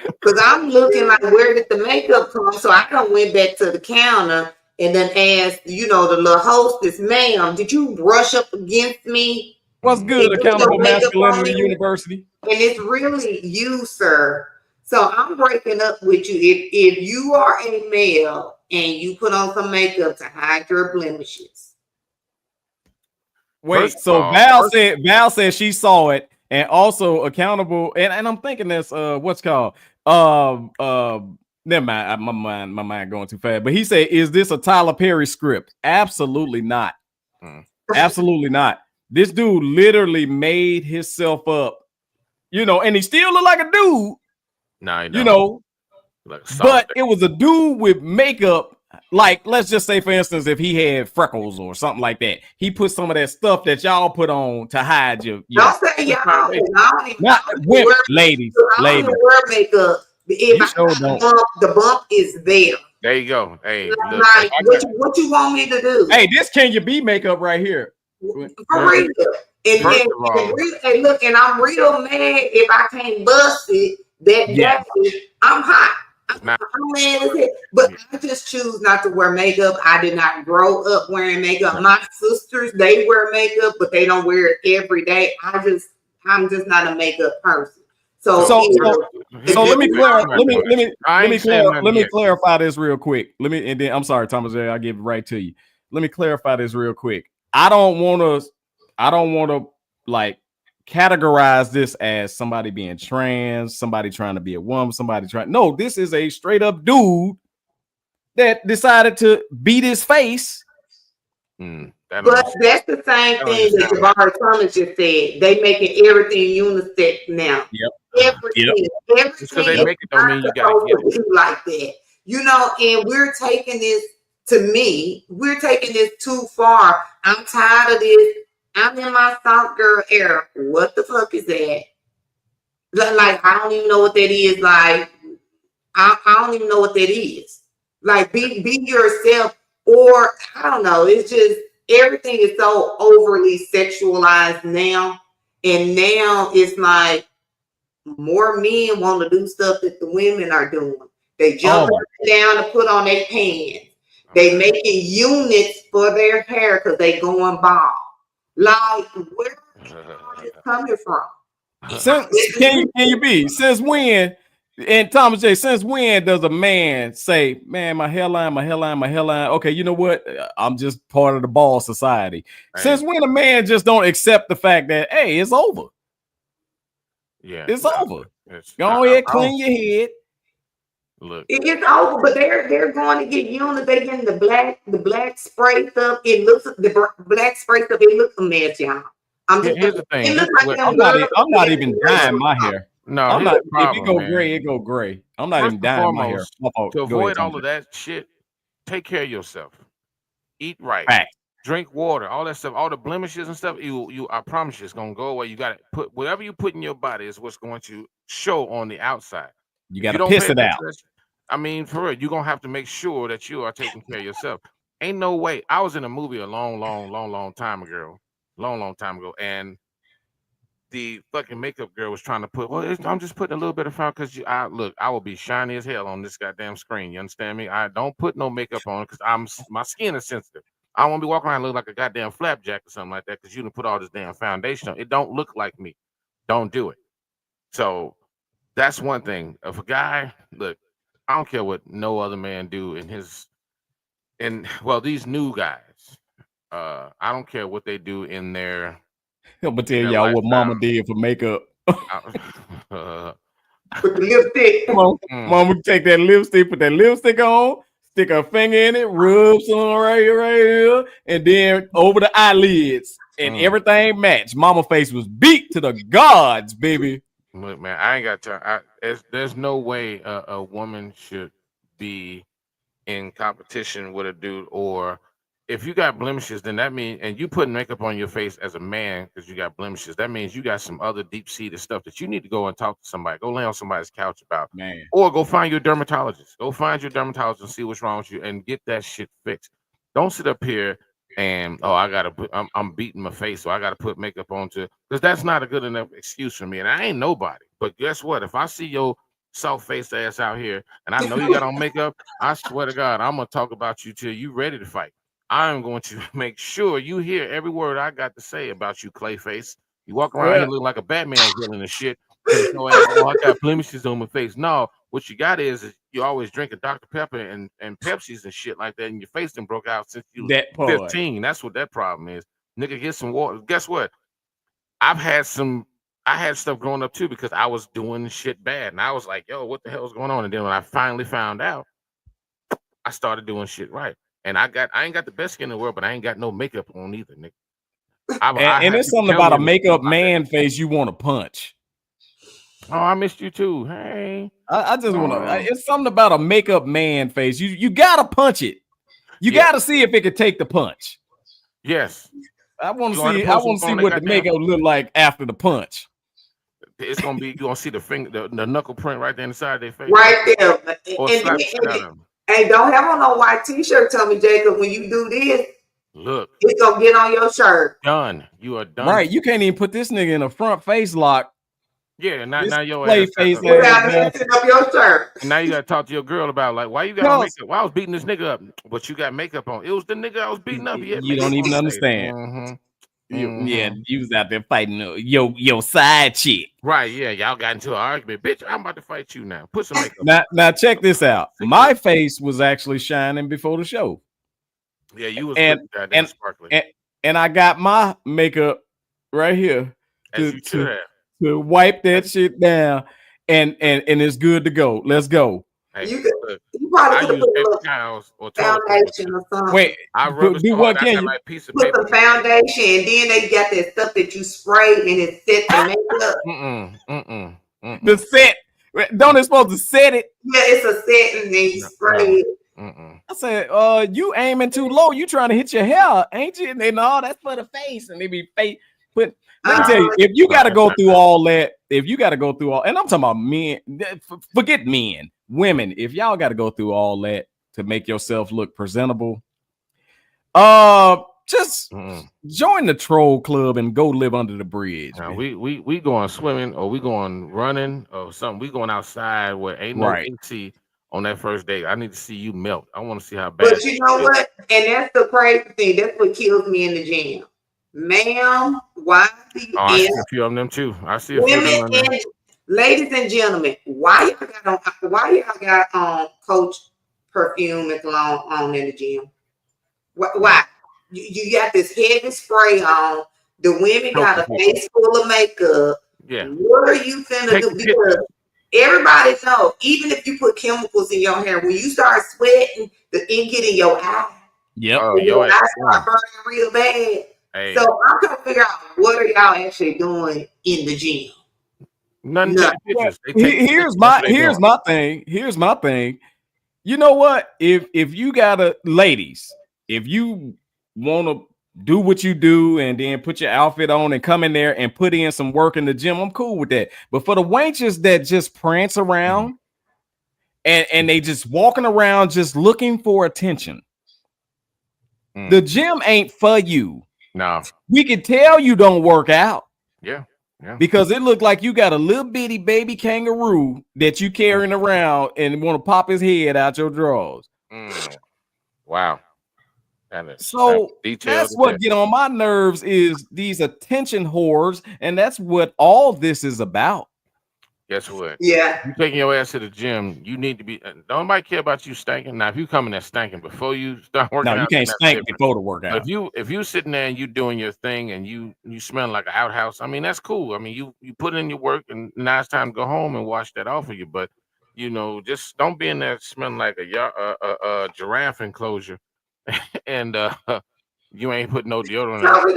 S4: Because I'm looking like, where did the makeup come? So I done went back to the counter and then asked, the little hostess, ma'am, did you brush up against me?
S2: What's good, Accountable Masculinity University?
S4: And it's really you, sir. So I'm breaking up with you. If you are a male and you put on some makeup to hide your blemishes.
S2: Wait, so Val said she saw it, and also Accountable, and I'm thinking that's what's called never mind, my mind going too fast. But he said, is this a Tyler Perry script? Absolutely not. Absolutely not. This dude literally made himself up, and he still look like a dude,
S3: Nah, like
S2: but it was a dude with makeup. Like, let's just say, for instance, if he had freckles or something like that, he put some of that stuff that y'all put on to hide your
S4: don't say y'all.
S2: Not women, ladies.
S4: I don't wear makeup. If the bump is there.
S3: There you go. Hey, look,
S4: like, what you want me to do?
S2: Hey, this can you be makeup right here.
S4: For real. And look, and I'm real mad if I can't bust it that day. I'm hot. I'm mad as hell. But I just choose not to wear makeup. I did not grow up wearing makeup. My sisters, they wear makeup, but they don't wear it every day. I'm just not a makeup person. So let me clarify this real quick. And then I'm sorry, Thomas, I'll give it right to you.
S2: Let me clarify this real quick. I don't want to like categorize this as somebody being trans, somebody trying to be a woman, no, this is a straight up dude that decided to beat his face.
S4: But that's the same thing that Jabari Thomas just said. They making everything unisex now. Everything.
S3: Just because they make it don't mean you gotta get it
S4: like that. And we're taking this too far. I'm tired of this. I'm in my soft girl era. What the fuck is that? Like, I don't even know what that is. Like, I don't even know what that is. Like, be yourself, or I don't know. It's just everything is so overly sexualized now. And now it's like more men want to do stuff that the women are doing. They jump down to put on their pants. They making units for their hair because they going bald. Like, where is coming from?
S2: Can you be? Since when? And Thomas J, since when does a man say, man, my hairline? Okay, you know what? I'm just part of the ball society. Right. Since when a man just don't accept the fact that, hey, it's over?
S3: Yeah,
S2: it's over. Go ahead, clean your head.
S3: Look,
S4: it's over, but they're going to get units. They getting the black spray stuff. It looks the black spray stuff. It looks a mess, y'all.
S3: Here's the thing.
S2: I'm not even dyeing my hair.
S3: No,
S2: I'm not.
S3: Problem,
S2: if it go gray, it go gray. I'm not even dyeing my hair.
S3: To avoid all of that shit, take care of yourself. Eat right. Drink water. All that stuff. All the blemishes and stuff. I promise you, it's gonna go away. You got to put whatever you put in your body is what's going to show on the outside.
S2: You got to piss it out.
S3: I mean, for real, you're gonna have to make sure that you are taking care of yourself. Ain't no way. I was in a movie a long time ago, and the fucking makeup girl was trying to put. Well, I'm just putting a little bit of found because I will be shiny as hell on this goddamn screen. You understand me? I don't put no makeup on because my skin is sensitive. I won't be walking around looking like a goddamn flapjack or something like that because you didn't put all this damn foundation on. It don't look like me. Don't do it. So that's one thing. If a guy, look, I don't care what no other man do these new guys. I don't care what they do in their.
S2: I'm gonna tell y'all what Mama did for makeup.
S4: Put the lipstick.
S2: Come on, Mama, take that lipstick, put that lipstick on, stick her finger in it, rub some right here, and then over the eyelids, and everything matched. Mama face was beat to the gods, baby.
S3: Look, man, I ain't got time. There's no way a woman should be in competition with a dude, or if you got blemishes, then that means, and you put makeup on your face as a man because you got blemishes, that means you got some other deep-seated stuff that you need to go and talk to somebody. Go lay on somebody's couch about,
S2: man,
S3: or go find your dermatologist. Go find your dermatologist and see what's wrong with you and get that shit fixed. Don't sit up here and I'm beating my face, so I gotta put makeup on because that's not a good enough excuse for me. And I ain't nobody. But guess what? If I see your soft-faced ass out here and I know you got on makeup, I swear to God, I'm gonna talk about you till you ready to fight. I'm going to make sure you hear every word I got to say about you, Clayface. You walk around here looking like a Batman villain and shit. I got blemishes on my face. No, what you got is you always drinking Dr. Pepper and Pepsis and shit like that, and your face done broke out since you was 15. That's what that problem is. Nigga, get some water. Guess what? I had stuff growing up too because I was doing shit bad. And I was like, yo, what the hell is going on? And then when I finally found out, I started doing shit right. And I ain't got the best skin in the world, but I ain't got no makeup on either, nigga.
S2: And it's something about a makeup man face you want to punch.
S3: Oh, I missed you too. Hey,
S2: I just want to. It's something about a makeup man face. You gotta punch it. You gotta see if it can take the punch.
S3: Yes,
S2: I want to see. I want to see what the makeup look like after the punch.
S3: It's gonna be. You gonna see the finger, the knuckle print right there inside their face.
S4: Right there.
S3: And
S4: don't have on no white t-shirt. Tell me, Jacob, when you do this,
S3: look,
S4: it's gonna get on your shirt.
S3: Done. You are done.
S2: Right. You can't even put this nigga in a front face lock.
S3: Yeah, now your
S2: play face
S4: without messing up your shirt.
S3: And now you gotta talk to your girl about like why you got makeup. Why I was beating this nigga up, but you got makeup on. It was the nigga I was beating up.
S2: You don't even understand. Yeah, you was out there fighting your side chick.
S3: Right, yeah. Y'all got into an argument. Bitch, I'm about to fight you now. Put some makeup
S2: now check this out. My face was actually shining before the show.
S3: Yeah, you was
S2: and
S3: sparkling.
S2: And I got my makeup right here to wipe that shit down and it's good to go. Let's go.
S3: Hey,
S4: you probably could put
S3: towels or
S4: foundation or something.
S2: Wait, do what can you
S3: like piece of
S4: put some foundation, and then they got that stuff that you spray and it set the makeup.
S2: The set. Don't it supposed to set it?
S4: Yeah, it's a set and then you spray it.
S2: I said, you aiming too low. You trying to hit your hair, ain't you? And they know that's for the face, and they be fake. But let me tell you, if you got to go through all that, and I'm talking about men, forget men, women. If y'all got to go through all that to make yourself look presentable, just join the troll club and go live under the bridge.
S3: Now, we going swimming or we going running or something. We going outside where ain't no AC. On that first date, I need to see you melt. I want to see how bad.
S4: But you know what? And that's the crazy thing. That's what kills me in the gym, ma'am. Why do you?
S3: I see a few of them too. I see a few of them.
S4: Ladies and gentlemen, why y'all got Coach perfume and cologne on in the gym? Why? You got this heavy spray on. The women got a face full of makeup.
S3: Yeah.
S4: What are you finna do? Because everybody know, even if you put chemicals in your hair, when you start sweating, the ink get in your eye.
S2: Yep.
S4: Your eyes start burning real bad. Hey. So I'm trying to figure out what are y'all actually doing in the gym.
S2: Here's my thing. You know what? If you gotta, ladies, if you want to do what you do and then put your outfit on and come in there and put in some work in the gym, I'm cool with that. But for the wenches that just prance around and they just walking around just looking for attention, the gym ain't for you.
S3: No,
S2: we can tell you don't work out.
S3: Yeah.
S2: Because it looked like you got a little bitty baby kangaroo that you carrying around and want to pop his head out your drawers.
S3: Wow.
S2: So that's what get on my nerves is these attention whores, and that's what all this is about.
S3: Guess what?
S4: Yeah.
S3: You taking your ass to the gym, you need to be. Nobody care about you stinking. Now, if you coming there stinking before you start working,
S2: no, you can't stink before the workout.
S3: If you sitting there and you doing your thing and you smelling like an outhouse, I mean that's cool. I mean you put in your work and now it's time to go home and wash that off of you. But just don't be in there smelling like a giraffe enclosure. And you ain't put no deodorant on.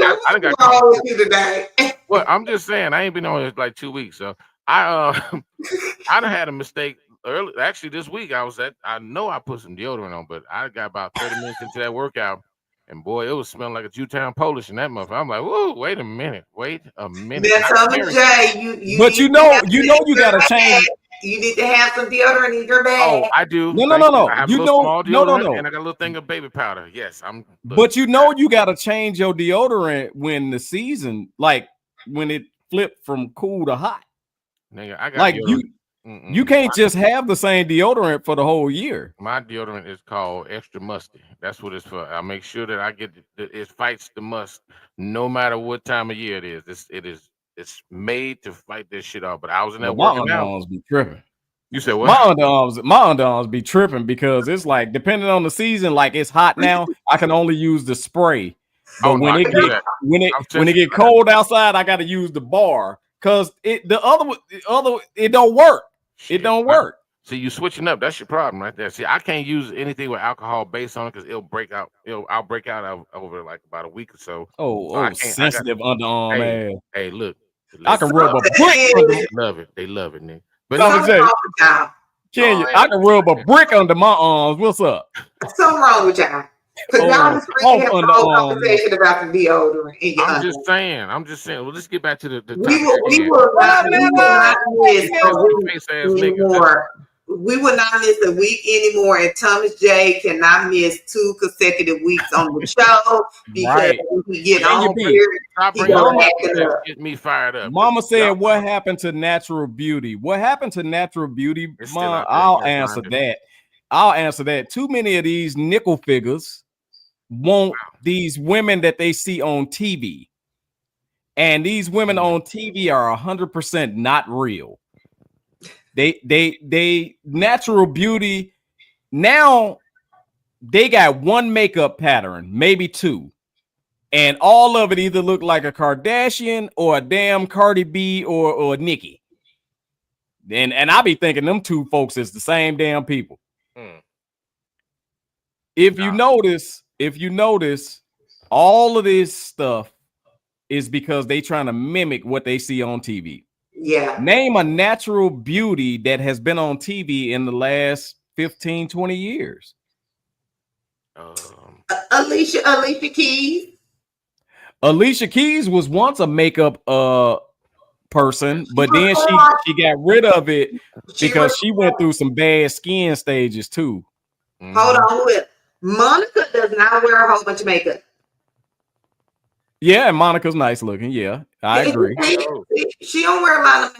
S3: Well, I'm just saying I ain't been on here like 2 weeks, so I done had a mistake early. Actually, this week I know I put some deodorant on, but I got about 30 minutes into that workout, and boy, it was smelling like a Jewtown Polish in that motherfucker. I'm like, whoa, wait a minute.
S4: Jay,
S2: but you gotta change.
S4: You need to have some deodorant in your bag.
S3: Oh, I do.
S2: No.
S3: I have small deodorant, and I got a little thing of baby powder. Yes,
S2: But you gotta change your deodorant when the season, like when it flipped from cool to hot.
S3: Nigga, I got
S2: like you can't just have the same deodorant for the whole year.
S3: My deodorant is called extra musty. That's what it's for. I make sure that I get it fights the must, no matter what time of year it is. It's made to fight this shit off. But I was in there working out.
S2: My underarms be tripping.
S3: You said what?
S2: My underarms be tripping because it's like depending on the season. Like it's hot now, I can only use the spray. But when it get cold outside, I got to use the bar because it don't work. It don't work.
S3: See, you switching up. That's your problem right there. See, I can't use anything with alcohol based on it because it'll break out. I'll break out over like about a week or so. So I can't.
S2: Sensitive underarm ass.
S3: Hey, look.
S2: I can rub a brick under.
S3: They love it. They love it, nigga. But
S2: Mama J, I can rub a brick under my arms. What's up?
S4: Something wrong with y'all. Because y'all just have a whole conversation about the deodorant.
S3: I'm just saying. Well, let's get back to the
S4: we will not miss a week anymore. We will not miss a week anymore, and Thomas J cannot miss 2 consecutive weeks on the show because we get on here.
S3: Get me fired up.
S2: Mama said, "What happened to natural beauty? What happened to natural beauty?" Mom, I'll answer that. Too many of these nickel figures want these women that they see on TV, and these women on TV are 100% not real. They natural beauty now. They got one makeup pattern, maybe 2, and all of it either look like a Kardashian or a damn Cardi B or Nicki. And I be thinking them 2 folks is the same damn people. If you notice, all of this stuff is because they trying to mimic what they see on TV.
S4: Yeah.
S2: Name a natural beauty that has been on TV in the last 15, 20 years.
S4: Alicia Keys.
S2: Alicia Keys was once a makeup person, but then she got rid of it because she went through some bad skin stages too.
S4: Hold on, Monica does not wear a whole bunch of makeup.
S2: Yeah, and Monica's nice looking. Yeah, I agree.
S4: She don't wear a lot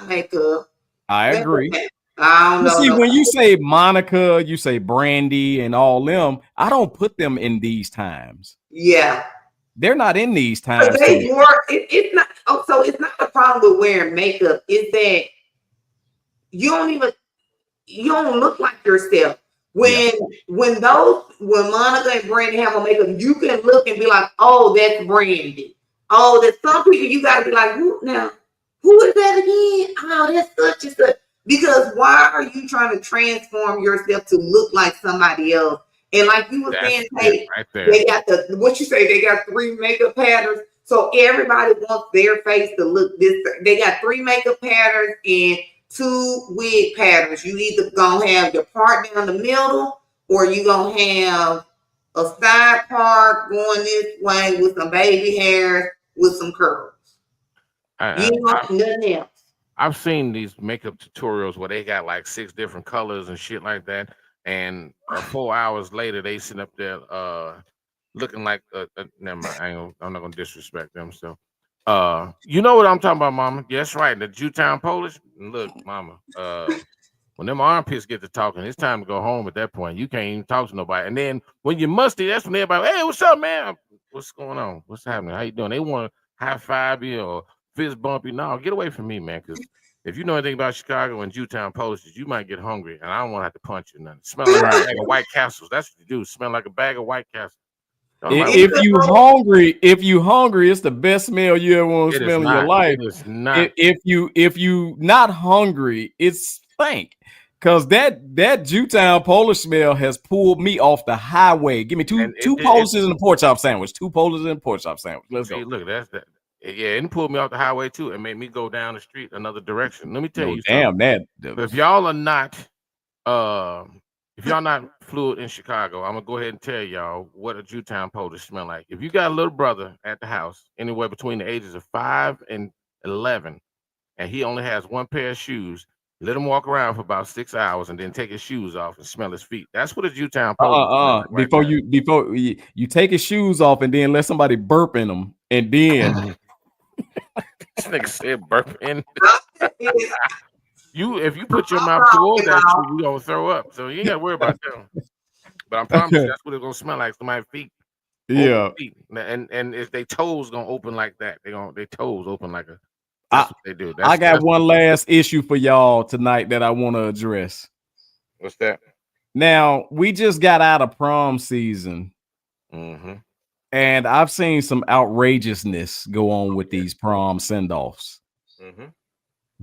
S4: of makeup.
S2: I agree.
S4: I don't know.
S2: See, when you say Monica, you say Brandy and all them. I don't put them in these times.
S4: Yeah,
S2: they're not in these times.
S4: But it's not. Oh, so it's not a problem with wearing makeup. It's that you don't look like yourself. When Monica and Brandy have on makeup, you can look and be like, oh, that's Brandy. Oh, there's some people you gotta be like, who is that again? Oh, that's such and such. Because why are you trying to transform yourself to look like somebody else? And like you were saying, Tate, they got they got 3 makeup patterns. So everybody wants their face to look this. They got 3 makeup patterns and 2 wig patterns. You either gonna have your part down the middle, or you gonna have a side part going this way with some baby hair with some curls. Nothing else.
S3: I've seen these makeup tutorials where they got like 6 different colors and shit like that, and 4 hours later they sit up there looking like never mind. I'm not gonna disrespect them. So you know what I'm talking about, Mama? Yes, right. The Jewtown Polish. Look, Mama, when them armpits get to talking, it's time to go home at that point. You can't even talk to nobody. And then when you're musty, that's when everybody, hey, what's up, man? What's going on? What's happening? How you doing? They want to high five you or fist bump you. No, get away from me, man. Because if you know anything about Chicago and Jewtown Polish, you might get hungry, and I don't want to have to punch you. Nothing. Smell like a bag of White Castles. That's what you do. Smell like a bag of White Castles.
S2: If you hungry, it's the best smell you ever want to smell in your life. If you not hungry, it's stink. Cause that Jewtown Polish smell has pulled me off the highway. Give me two Polishes and a pork chop sandwich. 2 Polishes and a pork chop sandwich. Let's go.
S3: Look, that's that. Yeah, it pulled me off the highway too and made me go down the street another direction. Let me tell you, if y'all are not fluid in Chicago, I'm gonna go ahead and tell y'all what a Jewtown Polish smell like. If you got a little brother at the house, anywhere between the ages of 5 and 11, and he only has 1 pair of shoes, let him walk around for about 6 hours and then take his shoes off and smell his feet. That's what a Jewtown Polish like
S2: before you take his shoes off and then let somebody burp in them and then
S3: this nigga said burp in. If you put your mouth towards that tree, you gonna throw up. So you ain't gotta worry about that. But I promise you, that's what it's gonna smell like. Somebody's feet.
S2: Yeah.
S3: Feet. And if their toes gonna open like that, their toes open like a. That's what they do.
S2: I got one last issue for y'all tonight that I want to address.
S3: What's that?
S2: Now, we just got out of prom season.
S3: Mm-hmm.
S2: And I've seen some outrageousness go on with these prom send-offs.
S3: Mm-hmm.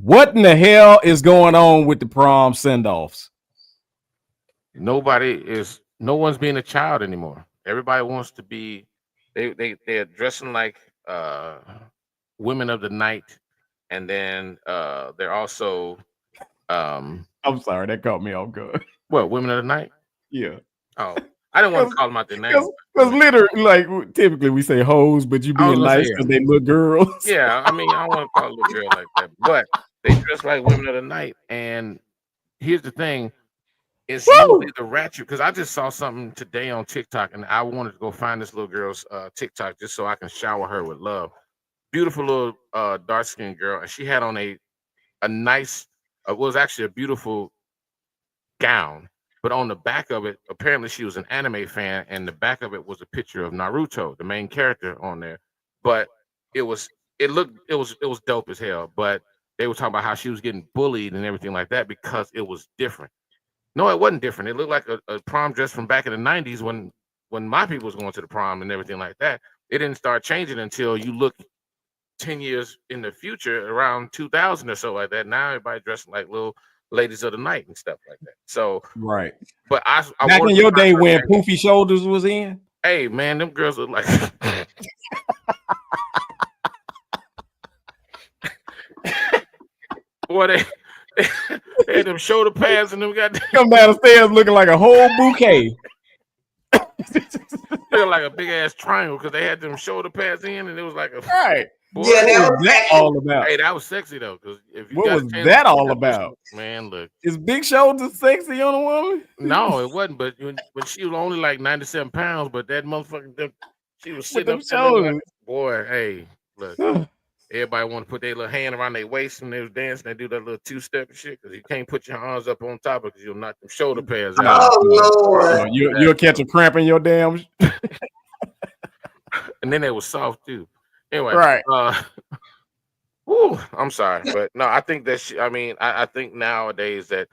S2: What in the hell is going on with the prom send-offs?
S3: No one's being a child anymore. Everybody wants to be. They're dressing like women of the night, and then they're also
S2: I'm sorry, that caught me off guard.
S3: what, women of the night?
S2: Yeah.
S3: Oh, I didn't want to call them out their name.
S2: Because literally, like typically we say hoes, but you being nice because they look girls.
S3: Yeah, I mean, I don't want to call a little girl like that, but they dress like women of the night. And here's the thing. It's usually the ratchet, because I just saw something today on TikTok, and I wanted to go find this little girl's TikTok just so I can shower her with love. Beautiful little dark-skinned girl, and she had on a nice, was actually a beautiful gown, but on the back of it, apparently she was an anime fan, and the back of it was a picture of Naruto, the main character, on there. But it was dope as hell. But they were talking about how she was getting bullied and everything like that because it was different. No, it wasn't different. It looked like a prom dress from back in the 90s when my people was going to the prom and everything like that. It didn't start changing until you look 10 years in the future, around 2000 or so like that. Now everybody dressing like little ladies of the night and stuff like that. So
S2: right.
S3: But I
S2: back in your day when poofy shoulders was in.
S3: Hey man, them girls look like boy, they had them shoulder pads and them got
S2: come down the stairs looking like a whole bouquet.
S3: Looking like a big ass triangle because they had them shoulder pads in, and it was like a
S2: right.
S3: Boy,
S4: yeah,
S2: what was that all about?
S3: Hey, that was sexy though. Because if you
S2: what was that all about?
S3: Man, look,
S2: is big shoulders sexy on a woman?
S3: No, it wasn't. But when she was only like 97 pounds, but that motherfucker, she was sitting up shoulders. Like, boy, hey, look. Everybody want to put their little hand around their waist when they was dancing. They do that little two-step and shit because you can't put your arms up on top because you'll knock them shoulder pads out.
S4: Oh Lord!
S2: You'll catch a cramp in your damn.
S3: And then they was soft too. Anyway,
S2: right.
S3: I'm sorry, but no, I think that I think nowadays that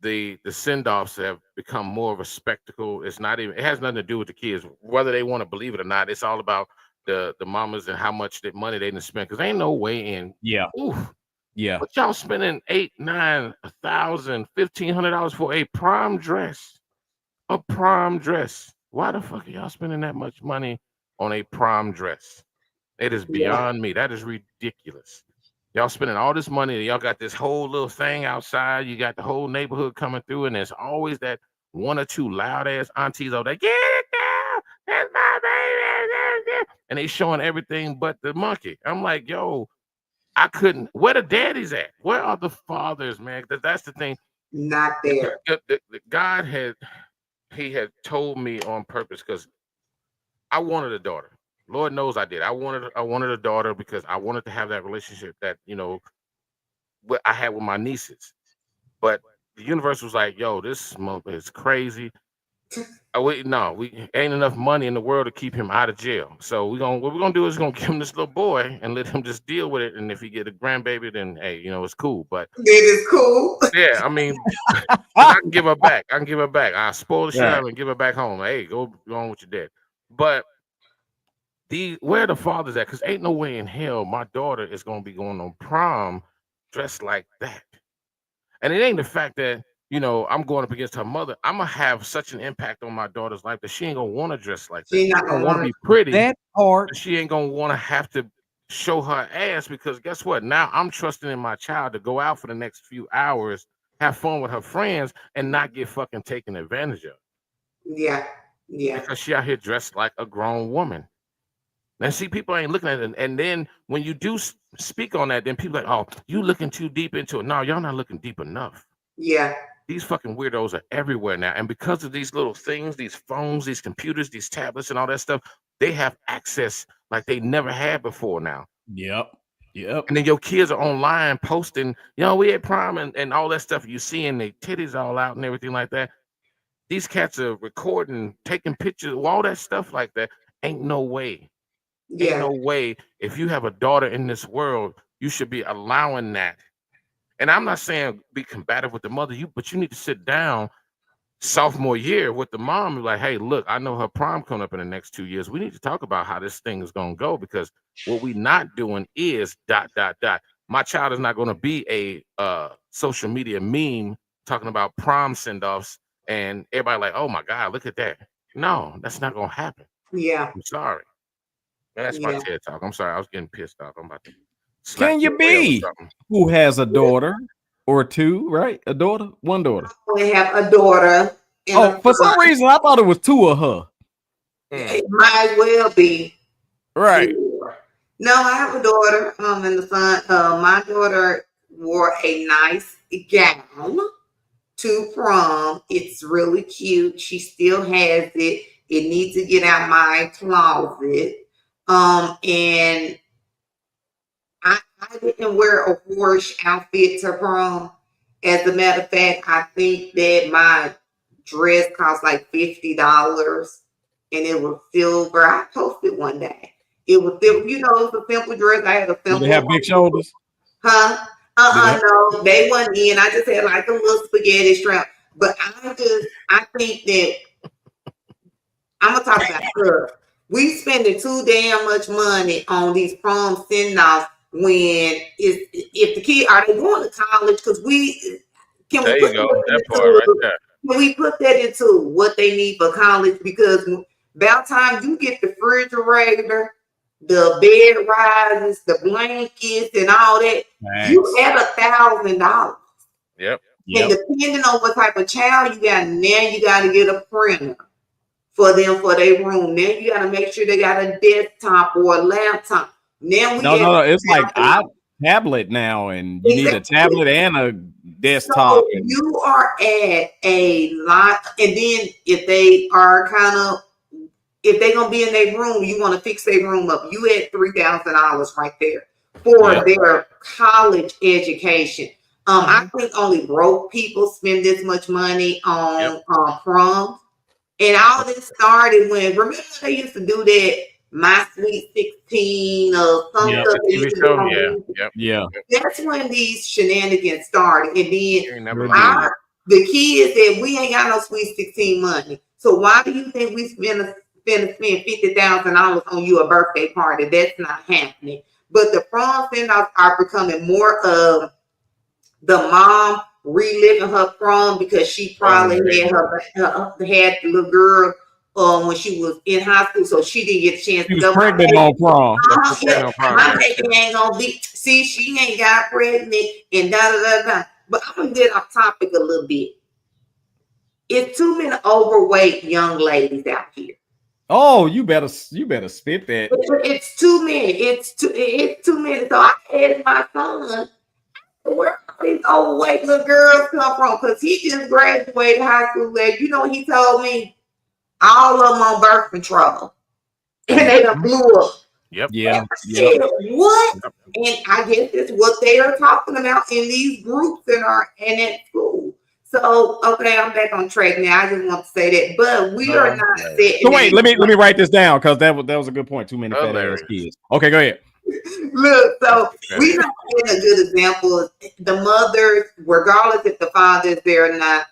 S3: the send-offs have become more of a spectacle. It has nothing to do with the kids, whether they want to believe it or not. It's all about the mamas and how much that money they didn't spend, because ain't no way in.
S2: Yeah.
S3: Oof.
S2: Yeah.
S3: But y'all spending $800, $900, $1,000, $1,500 for a prom dress. A prom dress. Why the fuck are y'all spending that much money on a prom dress? It is beyond me. That is ridiculous. Y'all spending all this money. Y'all got this whole little thing outside. You got the whole neighborhood coming through, and there's always that one or two loud ass aunties over there. Get it down. That's my baby. And they showing everything but the monkey. I'm like, yo, I couldn't. Where the daddies at? Where are the fathers, man? That's the thing.
S4: Not there.
S3: God had told me on purpose, because I wanted a daughter. Lord knows I did. I wanted a daughter because I wanted to have that relationship that, what I had with my nieces. But the universe was like, yo, this mother is crazy. We ain't enough money in the world to keep him out of jail. So what we're gonna do is give him this little boy and let him just deal with it. And if he get a grandbaby, then hey, it's cool. But
S4: it is cool.
S3: Yeah, I mean, I can give her back. I spoil the shit out and give her back home. Hey, go on with your dad. But where are the fathers at? Because ain't no way in hell my daughter is gonna be going on prom dressed like that. And it ain't the fact that I'm going up against her mother. I'm gonna have such an impact on my daughter's life that she ain't gonna want to dress like that. She's gonna want to be pretty.
S2: That part.
S3: She ain't gonna want to have to show her ass, because guess what? Now I'm trusting in my child to go out for the next few hours, have fun with her friends, and not get fucking taken advantage of.
S4: Yeah.
S3: Because she out here dressed like a grown woman. And see, people ain't looking at it. And then when you do speak on that, then people are like, oh, you looking too deep into it. No, y'all not looking deep enough.
S4: Yeah.
S3: These fucking weirdos are everywhere now. And because of these little things, these phones, these computers, these tablets and all that stuff, they have access like they never had before now.
S2: Yep.
S3: And then your kids are online posting, we at prom and all that stuff. You seeing their titties all out and everything like that. These cats are recording, taking pictures, all that stuff like that. Ain't no way.
S4: Yeah.
S3: Ain't no way. If you have a daughter in this world, you should be allowing that. And I'm not saying be combative with the mother, but you need to sit down sophomore year with the mom and like, hey, look, I know her prom coming up in the next 2 years. We need to talk about how this thing is going to go, because what we not doing is ... my child is not going to be a social media meme talking about prom send-offs and everybody like, oh my God, look at that. No, that's not going to happen.
S4: Yeah.
S3: I'm sorry. And that's my
S4: Yeah.
S3: TED talk. I'm sorry. I was getting pissed off. I'm about to
S2: Can you be who has a daughter or two, right? A daughter, one daughter.
S4: We have a daughter.
S2: Oh, for some reason, I thought it was two of her.
S4: It might well be.
S2: Right.
S4: No, I have a daughter. And the son. My daughter wore a nice gown to prom. It's really cute. She still has it. It needs to get out my closet. And I didn't wear a horse outfit to prom. As a matter of fact, I think that my dress cost like $50 and it was silver. I posted one day. It was silver, you know, it was a simple dress. I had a simple.
S2: Did they have big shoulders?
S4: Huh? No, they wasn't in. I just had like a little spaghetti strap. But I think that I'm gonna talk about her. We spending too damn much money on these prom send-offs when if the kid are they going to college? Because can we put that part right there. Can we put that into what they need for college? Because about time you get the refrigerator, the bed rises, the blankets, and all that, you add $1,000.
S3: Yep.
S4: And depending on what type of child you got, now you got to get a printer for them for their room. Now you got to make sure they got a desktop or a laptop. Now
S2: no, it's like tablet now, and you need a tablet and a desktop.
S4: So you are at a lot, and then if they are if they're gonna be in their room, you want to fix their room up. You at $3,000 right there for their college education. I think only broke people spend this much money on prom. And all this started when, remember they used to do that My Sweet 16 or something. That's when these shenanigans started. And then the kids said, we ain't got no Sweet 16 money. So why do you think we spend $50,000 on you a birthday party? That's not happening. But the prom send-offs are becoming more of the mom reliving her prom because she probably had the little girl when she was in high school, so she didn't get a chance to go.
S2: Pregnant on prom.
S4: My baby ain't gonna be. See, she ain't got pregnant and da da da da. But I'm gonna get off topic a little bit. It's too many overweight young ladies out here.
S2: Oh, you better spit that.
S4: It's too many. It's too many. So I asked my son, where these overweight little girls come from? Because he just graduated high school. And you know, he told me all of them on birth control, and they done blew up.
S3: Yep.
S4: Yeah. What? And I guess it's what they are talking about in these groups and at school. So okay, I'm back on track now. I just want to say that, but we are not set.
S2: So wait, let me write this down because that was a good point. Too many fat ass kids. Okay, go ahead.
S4: Look, so we're not getting a good example. The mothers, regardless if the father is there or not,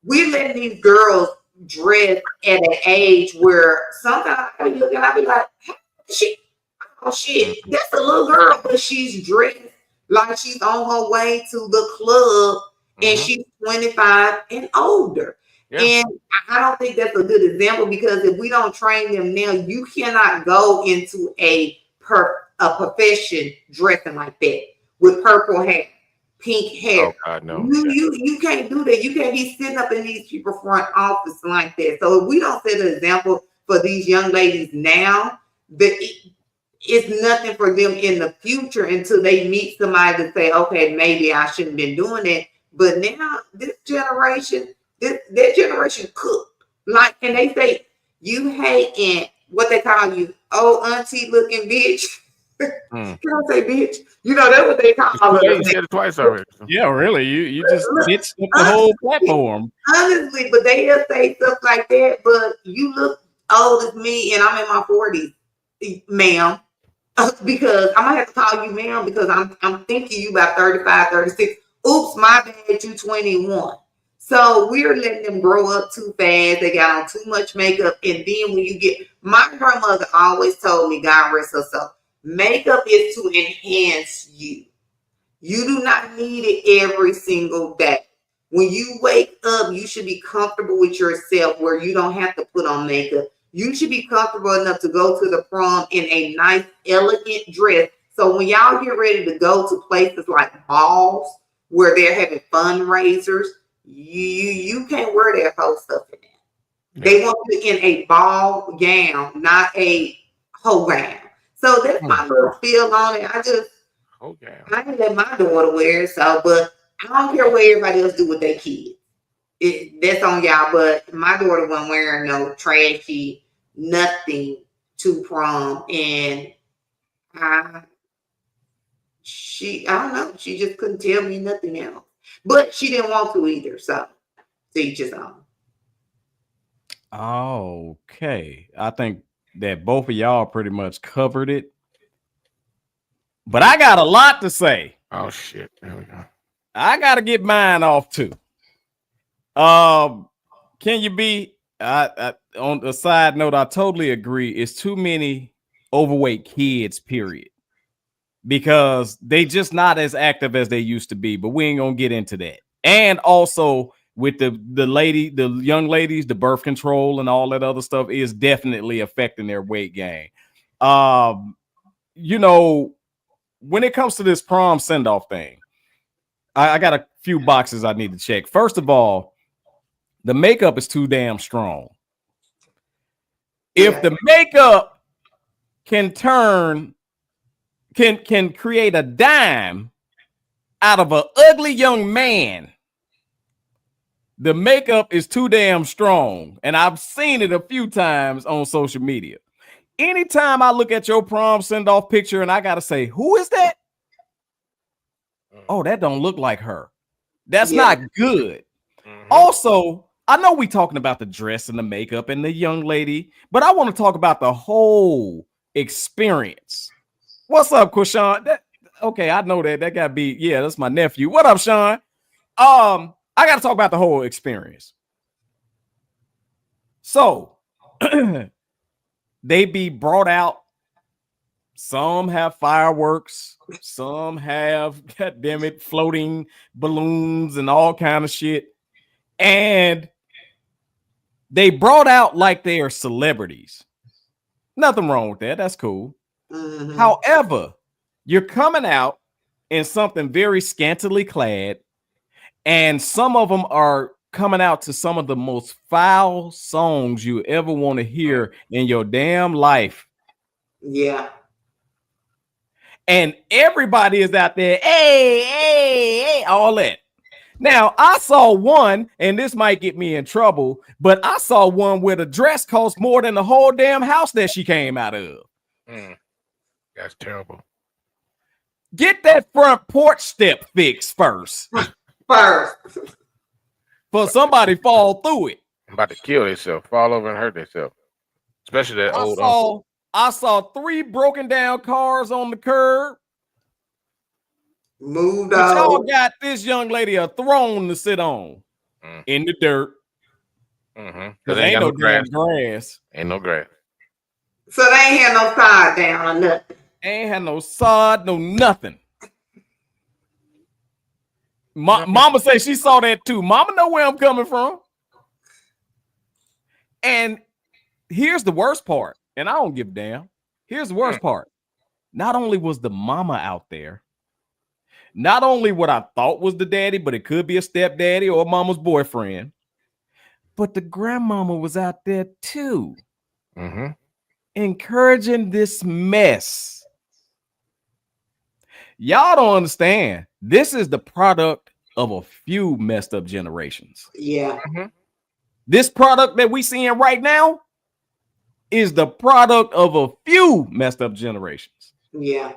S4: we're letting these girls dress at an age where sometimes I be looking, I be like, oh shit, that's a little girl, but she's dressed like she's on her way to the club and she's 25 and older. And I don't think that's a good example because if we don't train them now, you cannot go into a profession dressing like that with purple hair, pink hair.
S3: Oh God, no.
S4: You can't do that. You can't be sitting up in these people's front office like that. So if we don't set an example for these young ladies now, it's nothing for them in the future until they meet somebody to say, okay, maybe I shouldn't have been doing it. But now this generation, that generation cooked. Like, and they say, you hating what they call you, old auntie looking bitch. Can I say bitch? You know, that's what they call it.
S3: You said it twice already.
S2: Yeah, really. You just bitched up the whole platform.
S4: Honestly, but they just say stuff like that. But you look old as me, and I'm in my 40s, ma'am. Because I'm gonna have to call you ma'am because I'm thinking you about 35, 36. Oops, my bad, you 21. So we're letting them grow up too fast. They got on too much makeup. And then when you get, my grandmother always told me, God rest her soul, Makeup is to enhance you. You do not need it every single day. When you wake up, you should be comfortable with yourself where you don't have to put on makeup. You should be comfortable enough to go to the prom in a nice, elegant dress. So when y'all get ready to go to places like balls where they're having fundraisers, you can't wear that whole stuff in there. They want you in a ball gown, not a whole gown. So that's my little feel on it. I didn't let my daughter wear it, so but I don't care what everybody else do with their kids. That's on y'all, but my daughter wasn't wearing no trashy nothing to prom, and I don't know, she just couldn't tell me nothing else. But she didn't want to either, so to each his own.
S2: Okay. I think that both of y'all pretty much covered it. But I got a lot to say.
S3: Oh shit. There we go.
S2: I gotta get mine off too. Can you be on a side note? I totally agree. It's too many overweight kids, period, because they just not as active as they used to be. But we ain't gonna get into that. And also with the young ladies, the birth control and all that other stuff is definitely affecting their weight gain. You know, when it comes to this prom send-off thing, I got a few boxes I need to check. First of all, the makeup is too damn strong. If the makeup can create a dime out of an ugly young man, the makeup is too damn strong. And I've seen it a few times on social media. Anytime I look at your prom send-off picture and I gotta say, who is that? Oh, that don't look like her. That's not good. Also, I know we talking about the dress and the makeup and the young lady, but I want to talk about the whole experience. What's up, Quashawn? Okay, I know that gotta be, that's my nephew. What up, Sean? I gotta talk about the whole experience. So they be brought out. Some have fireworks, some have, goddammit, floating balloons and all kind of shit. And they brought out like they are celebrities. Nothing wrong with that. That's cool. However, you're coming out in something very scantily clad, and some of them are coming out to some of the most foul songs you ever want to hear in your damn life.
S4: Yeah.
S2: And everybody is out there, hey, all that. Now, I saw one, and this might get me in trouble, but I saw one where the dress cost more than the whole damn house that she came out of.
S3: That's terrible.
S2: Get that front porch step fixed first. For somebody fall through it.
S3: I'm about to kill themselves, fall over and hurt themselves. Especially that old uncle.
S2: I saw 3 broken down cars on the curb.
S4: Moved
S2: but
S4: out.
S2: Y'all got this young lady a throne to sit on in the dirt. Because ain't no damn grass.
S3: Ain't no grass.
S4: So they ain't had no sod down or nothing.
S2: Ain't had no sod, no nothing. Mama say she saw that too. Mama know where I'm coming from. And here's the worst part. And I don't give a damn. Here's the worst part. Not only was the mama out there, not only what I thought was the daddy, but it could be a stepdaddy or a mama's boyfriend, but the grandmama was out there too, encouraging this mess. Y'all don't understand. This is the product of a few messed up generations.
S4: Yeah.
S2: This product that we seeing right now is the product of a few messed up generations.
S4: Yeah.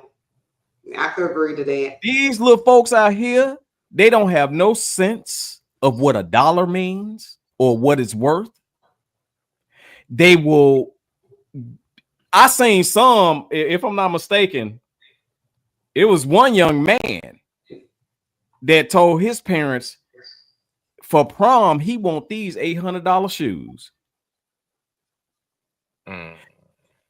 S4: I could agree to that.
S2: These little folks out here, they don't have no sense of what a dollar means or what it's worth. They will. I seen some, if I'm not mistaken, it was one young man that told his parents for prom he want these $800 shoes.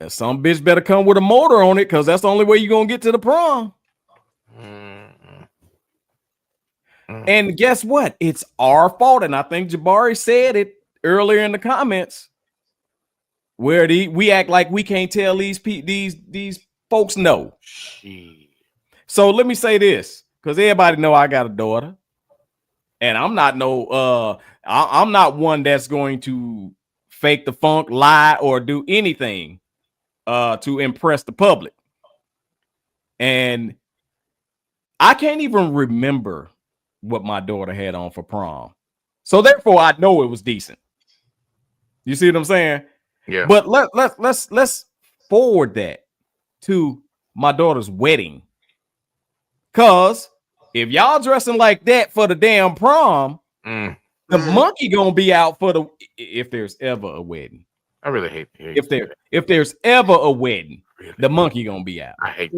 S2: some bitch better come with a motor on it, because that's the only way you're gonna get to the prom. And guess what? It's our fault. And I think Jabari said it earlier in the comments, where we act like we can't tell these folks no. So let me say this, because everybody know I got a daughter, and I'm not I'm not one that's going to fake the funk, lie, or do anything to impress the public. And I can't even remember what my daughter had on for prom, so therefore I know it was decent. You see what I'm saying?
S3: Yeah.
S2: But let's forward that to my daughter's wedding, cause if y'all dressing like that for the damn prom, the monkey gonna be out for if there's ever a wedding.
S3: I really hate to hear
S2: if there's ever a wedding, the monkey gonna be out.
S3: I hate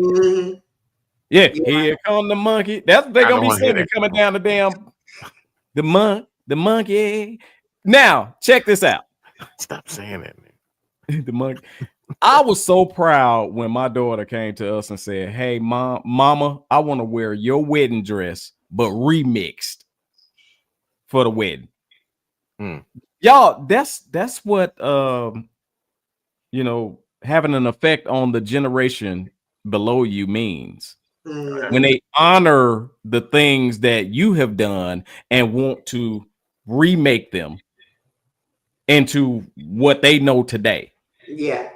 S2: Yeah, here come the monkey. That's what they're gonna be singing coming down the damn the monkey. Now, check this out.
S3: Stop saying that, man.
S2: The monkey. I was so proud when my daughter came to us and said, "Hey, mama, I want to wear your wedding dress, but remixed for the wedding." Y'all, that's what having an effect on the generation below you means. When they honor the things that you have done and want to remake them into what they know today.
S4: Yeah.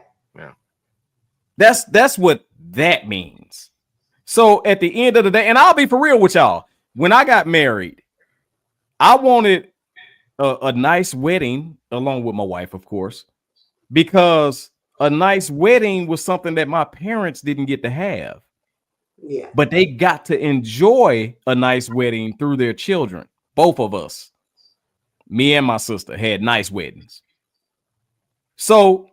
S2: That's what that means. So at the end of the day, and I'll be for real with y'all, when I got married, I wanted a nice wedding along with my wife, of course, because a nice wedding was something that my parents didn't get to have.
S4: Yeah.
S2: But they got to enjoy a nice wedding through their children. Both of us, me and my sister, had nice weddings. So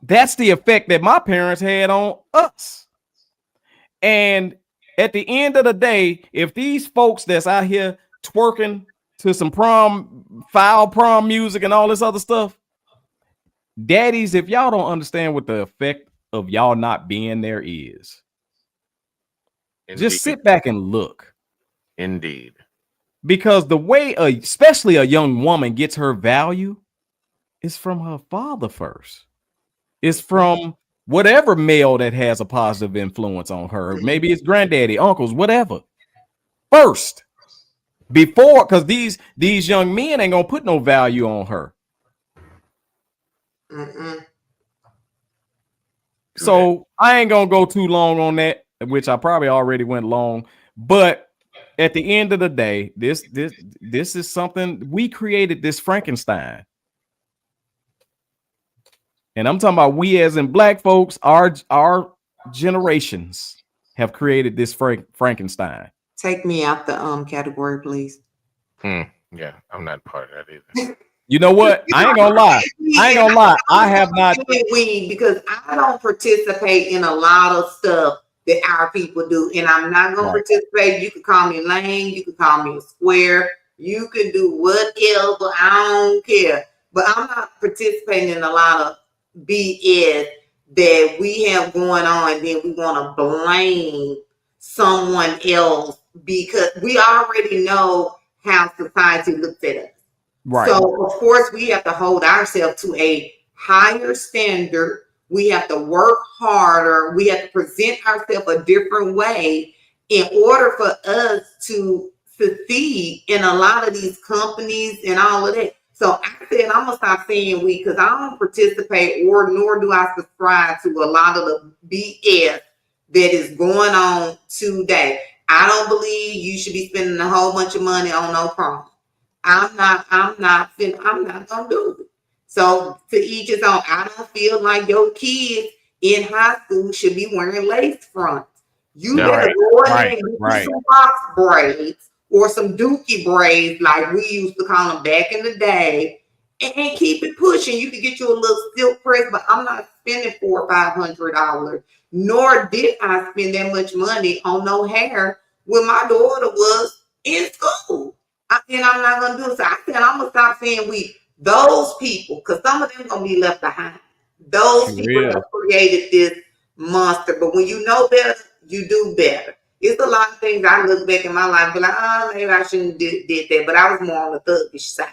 S2: that's the effect that my parents had on us. And at the end of the day, if these folks that's out here twerking to some foul prom music and all this other stuff, daddies, if y'all don't understand what the effect of y'all not being there is, just sit back and look.
S3: Indeed.
S2: Because the way, especially a young woman gets her value is from her father first. It's from whatever male that has a positive influence on her. Maybe it's granddaddy, uncles, whatever. First, before, because these young men ain't gonna put no value on her. So I ain't gonna go too long on that, which I probably already went long. But at the end of the day, this is something we created, this Frankenstein. And I'm talking about we as in black folks, our generations have created this Frankenstein.
S4: Take me out the category, please.
S3: Yeah, I'm not part of that either.
S2: You know what? I ain't gonna lie. I have not,
S4: because I don't participate in a lot of stuff that our people do, and I'm not gonna participate. You can call me lame, you can call me a square, you can do whatever. I don't care, but I'm not participating in a lot of BS that we have going on, and then we want to blame someone else because we already know how society looks at us.
S2: Right.
S4: So of course we have to hold ourselves to a higher standard. We have to work harder. We have to present ourselves a different way in order for us to succeed in a lot of these companies and all of that. So I said I'm gonna stop saying we, because I don't participate nor do I subscribe to a lot of the BS that is going on today. I don't believe you should be spending a whole bunch of money on no prom. I'm not gonna do it. So to each his own. I don't feel like your kids in high school should be wearing lace fronts. You better go ahead and do some box braids or some dookie braids, like we used to call them back in the day, and keep it pushing. You can get you a little silk press, but I'm not spending $400 or $500. Nor did I spend that much money on no hair when my daughter was in school. And I'm not gonna do it. So I said I'm gonna stop saying we. Those people, because some of them gonna be left behind. Those people have created this monster. But when you know better, you do better. It's a lot of things I look back in my life and be like, oh, maybe I shouldn't did that. But I was more on the thuggish side.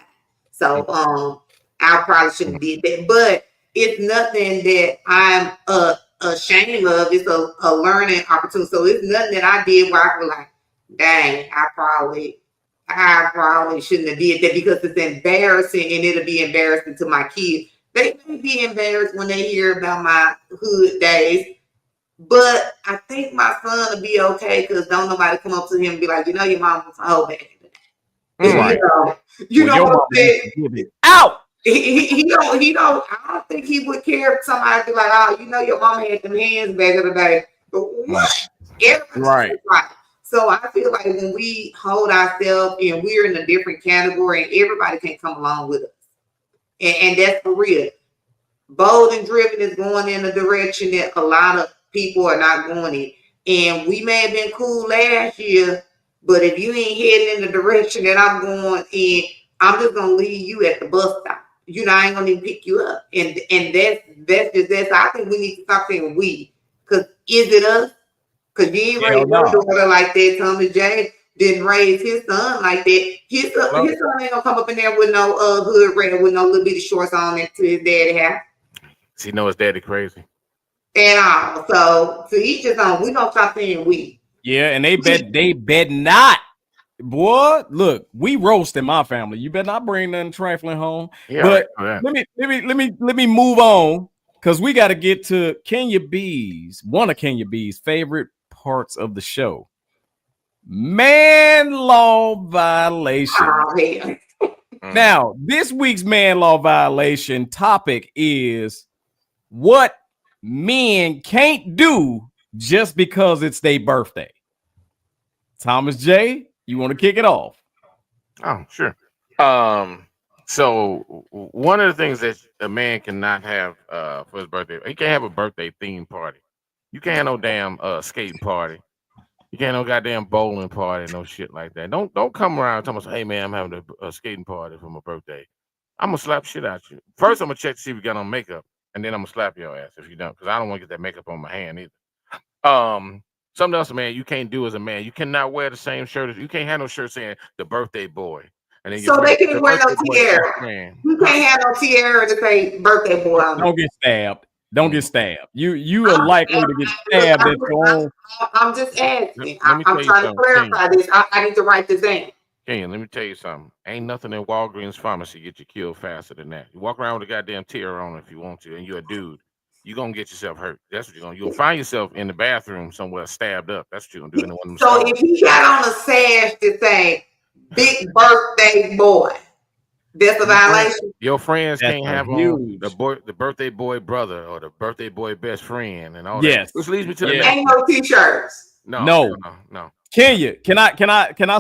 S4: So I probably shouldn't did that. But it's nothing that I'm ashamed of. It's a learning opportunity. So it's nothing that I did where I was like, dang, I probably shouldn't have did that, because it's embarrassing, and it'll be embarrassing to my kids. They may be embarrassed when they hear about my hood days, but I think my son will be okay, because don't nobody come up to him and be like, you know, your mom was a hoe back in the day.
S2: Right.
S4: You know what I'm saying?
S2: Out.
S4: He don't. I don't think he would care if somebody be like, oh, you know, your mama had them hands back in the day. But what? Right. So I feel like when we hold ourselves and we're in a different category, and everybody can come along with us. And that's for real. Bold and Driven is going in a direction that a lot of people are not going in. And we may have been cool last year, but if you ain't heading in the direction that I'm going in, I'm just gonna leave you at the bus stop. You know, I ain't gonna even pick you up. And that's I think we need to stop saying we. Because is it us? Because you ain't raised your daughter like that. Thomas J didn't raise his son like that. His son ain't gonna come up in there with no hood rat with no little bitty shorts on into his daddy house.
S3: He know his daddy crazy.
S4: And all. So to each his own. We don't stop saying we.
S2: Yeah, and they bet not. Boy, look, we roast in my family. You better not bring nothing trifling home. Yeah, but let me move on, because we got to get to one of Kenya B's favorite parts of the show. Man law violation.
S4: Oh,
S2: now, this week's man law violation topic is what men can't do just because it's their birthday. Thomas J, you want to kick it off?
S3: Oh, sure. So one of the things that a man cannot have for his birthday, he can't have a birthday theme party. You can't have no damn skating party. You can't have no goddamn bowling party, no shit like that. Don't come around and tell us, hey man, I'm having a skating party for my birthday. I'm gonna slap shit out you. First, I'm gonna check to see if you got on makeup, and then I'm gonna slap your ass if you don't, because I don't want to get that makeup on my hand either. Something else, man, you can't do as a man. You cannot wear the same shirt. You can't have no shirt saying the birthday boy. And then
S4: so they can't wear no tiara. You can't have no tiara to say birthday boy.
S2: Don't get stabbed. Don't get stabbed. You are likely to get stabbed at your own.
S4: I'm just asking. I'm trying to clarify this. I need to write this in.
S3: Ken, let me tell you something. Ain't nothing in Walgreens pharmacy get you killed faster than that. You walk around with a goddamn tiara on if you want to, and you're a dude. You're going to get yourself hurt. That's what you're going to do. You'll find yourself in the bathroom somewhere stabbed up. That's what you're going to do.
S4: So if he got on a sash to say, big birthday boy, that's a violation?
S3: Your friends can't have on the birthday boy brother or the birthday boy best friend and all that. Which leads me to the
S4: ain't no t-shirts.
S3: No.
S2: Kenya, can I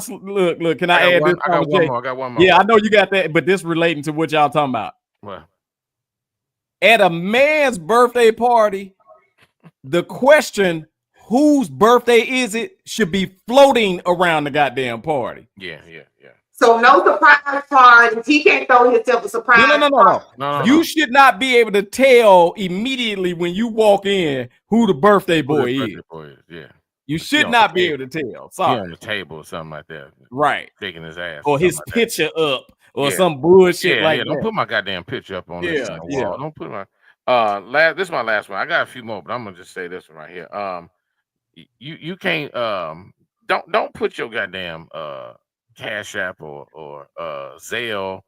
S2: look? Can I add this?
S3: I got one more.
S2: Yeah, I know you got that, but this relating to what y'all talking about.
S3: Well,
S2: at a man's birthday party, the question, whose birthday is it, should be floating around the goddamn party.
S3: Yeah.
S4: So no surprise parties. He can't throw himself a surprise.
S2: No. You should not be able to tell immediately when you walk in who the birthday boy is.
S3: Yeah.
S2: You should not be able to tell. Sorry.
S3: On the table or something like that.
S2: Right.
S3: Shaking his ass.
S2: Or his picture up. Or some bullshit like that.
S3: Don't put my goddamn picture up on this wall. Don't put my this is my last one. I got a few more, but I'm gonna just say this one right here. You can't don't put your goddamn Cash App or Zelle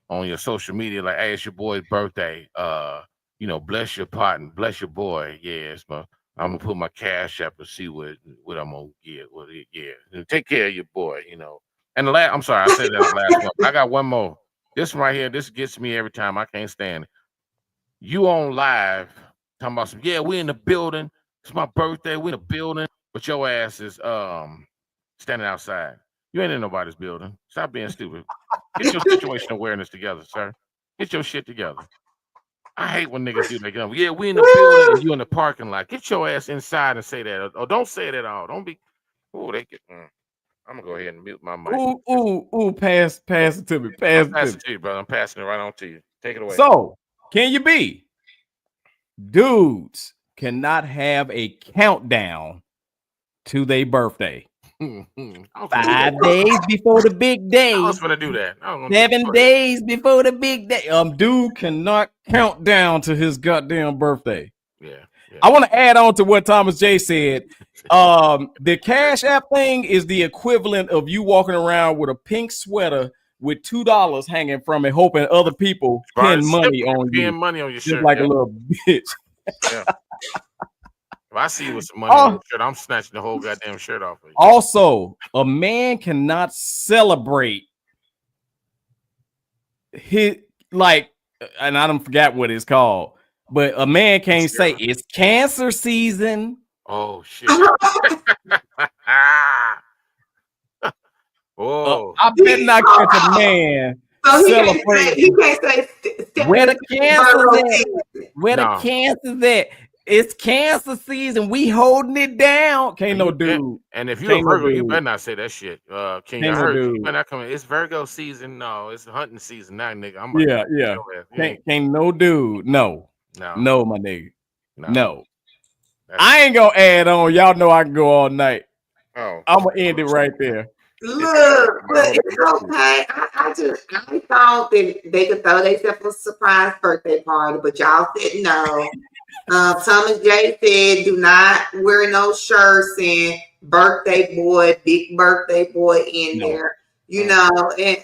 S3: on your social media like, hey, it's your boy's birthday. Bless your pot and bless your boy. Yes, but I'm gonna put my Cash App and see what I'm gonna get. Take care of your boy, And I'm sorry, I said that last one. I got one more. This one right here, this gets me every time. I can't stand it. You on live talking about we in the building. It's my birthday. We in the building, but your ass is standing outside. You ain't in nobody's building. Stop being stupid. Get your situation awareness together, sir. Get your shit together. I hate when niggas do that. We in the building and you in the parking lot. Get your ass inside and say that. Or don't say it at all. Don't be. I'm gonna go ahead and mute my mic.
S2: Pass it to me. Pass it
S3: to you, brother. I'm passing it right on to you. Take it away.
S2: So, can you be? dudes cannot have a countdown to their birthday. 5 days before the big day.
S3: I was gonna do that.
S2: 7 days before the big day. Dude cannot count down to his goddamn birthday.
S3: Yeah.
S2: I want to add on to what Thomas J said. The Cash App thing is the equivalent of you walking around with a pink sweater with $2 hanging from it, hoping other people pin money on you.
S3: Money on your
S2: just
S3: shirt,
S2: like a little bitch.
S3: Yeah. If I see you with some money on your shirt, I'm snatching the whole goddamn shirt off of you.
S2: Also, a man cannot celebrate his and I don't forget what it's called, but a man can't say it's cancer season.
S3: Oh shit. Oh,
S2: I bet not catch a man celebrating.
S4: He can't say
S2: where the cancer's at. Where the cancer's at. It's cancer season. We holding it down. Can't no dude.
S3: And if you're a Virgo, you better not say that shit. King, I heard you better not come in. It's Virgo season. No, it's hunting season now, nigga. I'm
S2: Can't no dude. No, my nigga. No. I ain't gonna add on. Y'all know I can go all night. I'm gonna end it right there.
S4: Look, but it's okay. I thought that they could throw themselves a surprise birthday party, but y'all said no. Thomas J said, "Do not wear no shirts and birthday boy, big birthday boy in there." You know, and